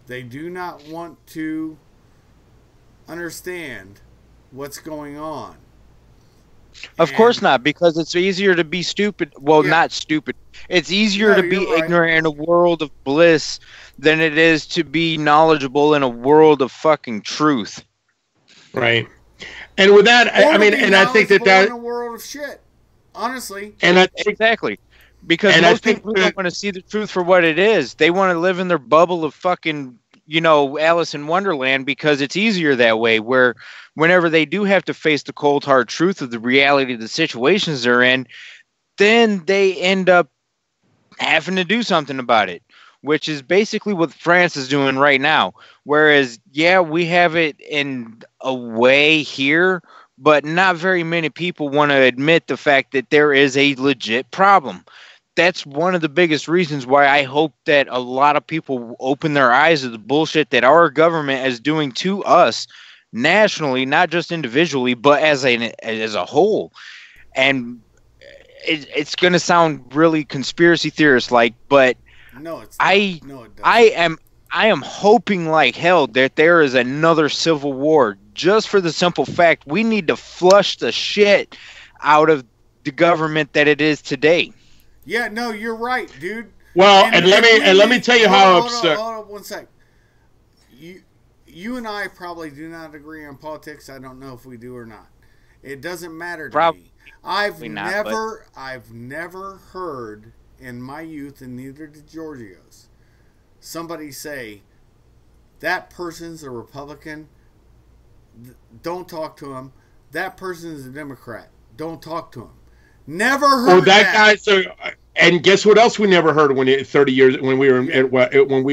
They do not want to understand what's going on. Of course not, because it's easier to be stupid. Well, not stupid. It's easier to be ignorant in a world of bliss than it is to be knowledgeable in a world of fucking truth. Right. And with that, I mean, and I think that in a world of shit, honestly. And exactly, because most people don't want to see the truth for what it is. They want to live in their bubble of fucking, Alice in Wonderland, because it's easier that way. Where whenever they do have to face the cold hard truth of the reality of the situations they're in, then they end up having to do something about it, which is basically what France is doing right now. Whereas, we have it in a way here, but not very many people want to admit the fact that there is a legit problem. That's one of the biggest reasons why I hope that a lot of people open their eyes to the bullshit that our government is doing to us nationally, not just individually, but as a whole. And it's going to sound really conspiracy theorist like, but no, it's I am hoping like hell that there is another civil war, just for the simple fact we need to flush the shit out of the government that it is today. Yeah, no, you're right, dude. Well, and let me tell you how absurd. Hold on 1 sec. You and I probably do not agree on politics. I don't know if we do or not. It doesn't matter to me. I've never heard in my youth, and neither did Georgios, somebody say that person's a Republican. Don't talk to him. That person is a Democrat. Don't talk to him. Never heard that. Guy's and guess what else we never heard 30 years when we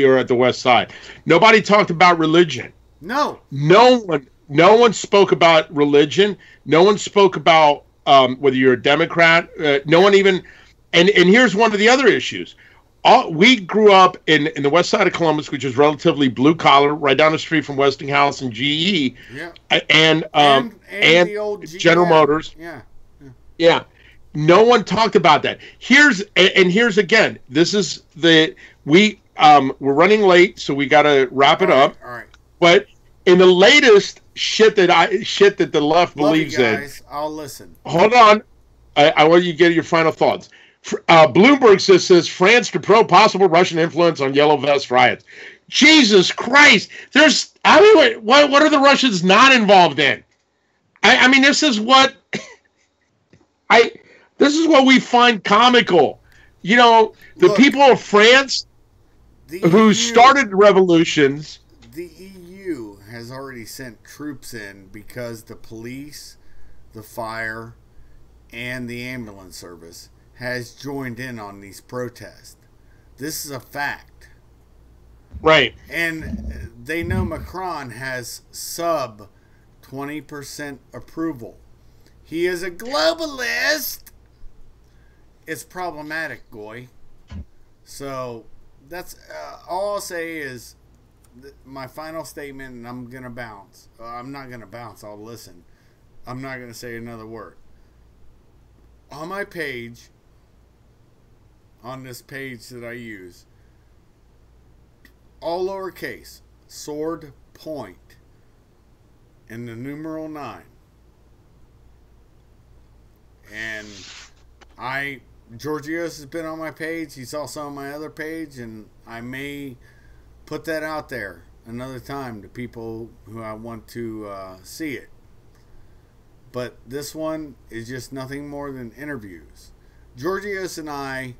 were at the West Side? Nobody talked about religion. No. No one spoke about religion. No one spoke about whether you're a Democrat. No one even. And here's one of the other issues. We grew up in the West Side of Columbus, which is relatively blue collar, right down the street from Westinghouse and GE, and the old General Motors. Yeah. No one talked about that. Here's again. This is we're running late, so we got to wrap it up. All right. But in the latest shit that the left believes in, I'll listen. Hold on, I want you to get your final thoughts. Bloomberg says France to probe possible Russian influence on Yellow Vest riots. Jesus Christ! What are the Russians not involved in? I mean, this is what we find comical. You know, the people of France who started revolutions. The EU has already sent troops in because the police, the fire, and the ambulance service has joined in on these protests. This is a fact. Right. And they know Macron has sub 20% approval. He is a globalist. It's problematic, Goy. So that's all I'll say is my final statement, and I'm going to bounce. I'm not going to bounce. I'll listen. I'm not going to say another word. On my page, on this page that I use, all lowercase, sword point, and the numeral 9. And Georgios has been on my page. He's also on my other page, and I may put that out there another time to people who I want to see it. But this one is just nothing more than interviews. Georgios and I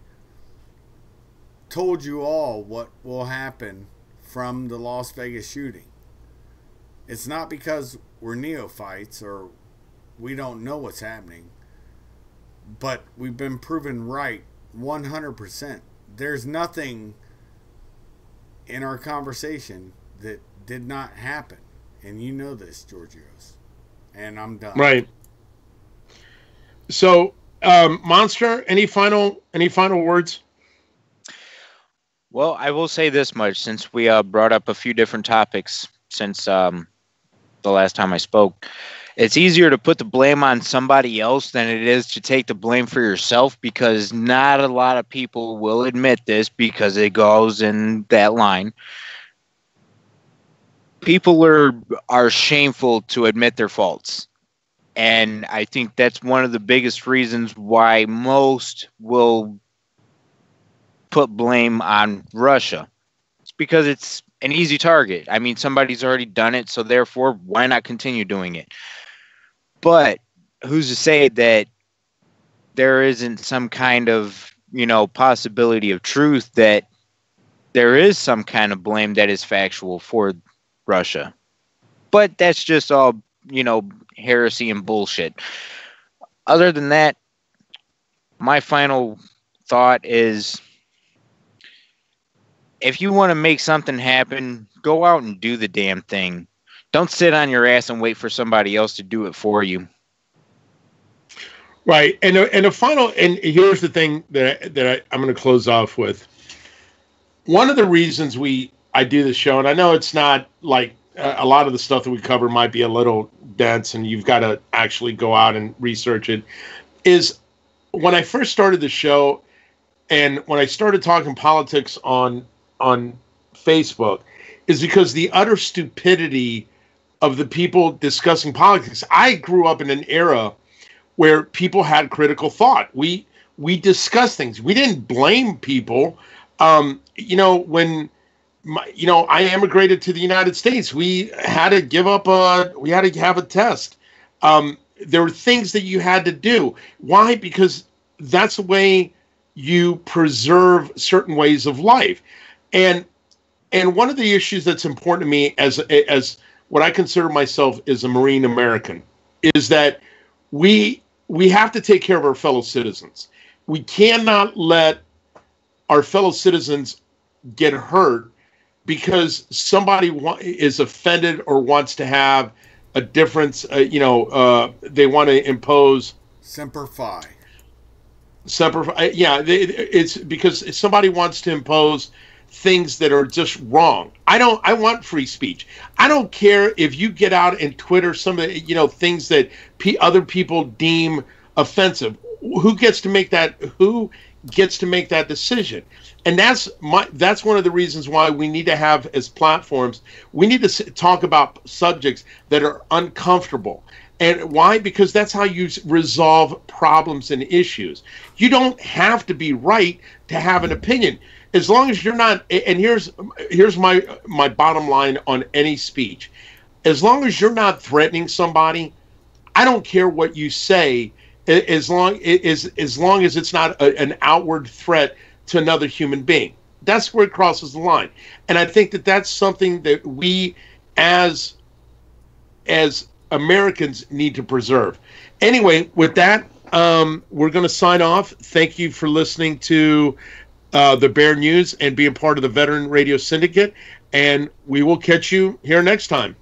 told you all what will happen from the Las Vegas shooting. It's not because we're neophytes or we don't know what's happening, but we've been proven right 100%. There's nothing in our conversation that did not happen, and you know this, Georgios. And I'm done. Right. So, Monster, any final words? Well, I will say this much, since we brought up a few different topics since the last time I spoke. It's easier to put the blame on somebody else than it is to take the blame for yourself, because not a lot of people will admit this because it goes in that line. People are shameful to admit their faults. And I think that's one of the biggest reasons why most will put blame on Russia. It's because it's an easy target. I mean, somebody's already done it, so therefore, why not continue doing it? But who's to say that there isn't some kind of, possibility of truth that there is some kind of blame that is factual for Russia? But that's just all, heresy and bullshit. Other than that, my final thought is, if you want to make something happen, go out and do the damn thing. Don't sit on your ass and wait for somebody else to do it for you. Right. And here's the thing that I'm going to close off with. One of the reasons I do this show, and I know it's not like a lot of the stuff that we cover might be a little dense and you've got to actually go out and research it, is when I first started the show and when I started talking politics on Facebook, is because the utter stupidity of the people discussing politics. I grew up in an era where people had critical thought. We discussed things. We didn't blame people. When I immigrated to the United States, we had to give up we had to have a test. There were things that you had to do. Why? Because that's the way you preserve certain ways of life. And one of the issues that's important to me as what I consider myself as a Marine American is that we have to take care of our fellow citizens. We cannot let our fellow citizens get hurt because somebody is offended or wants to have a difference. They want to impose Semper Fi. It's because somebody wants to impose things that are just wrong. I want free speech. I don't care if you get out and Twitter some of the things that other people deem offensive. Who gets to make that decision? And that's one of the reasons why we need to have, as platforms, we need to talk about subjects that are uncomfortable. And why? Because that's how you resolve problems and issues. You don't have to be right to have an opinion. As long as you're not, and here's my bottom line on any speech. As long as you're not threatening somebody, I don't care what you say, as long as it's not an outward threat to another human being. That's where it crosses the line. And I think that that's something that we as Americans need to preserve. Anyway, with that, we're going to sign off. Thank you for listening to the Bear News and being part of the Veteran Radio Syndicate. And we will catch you here next time.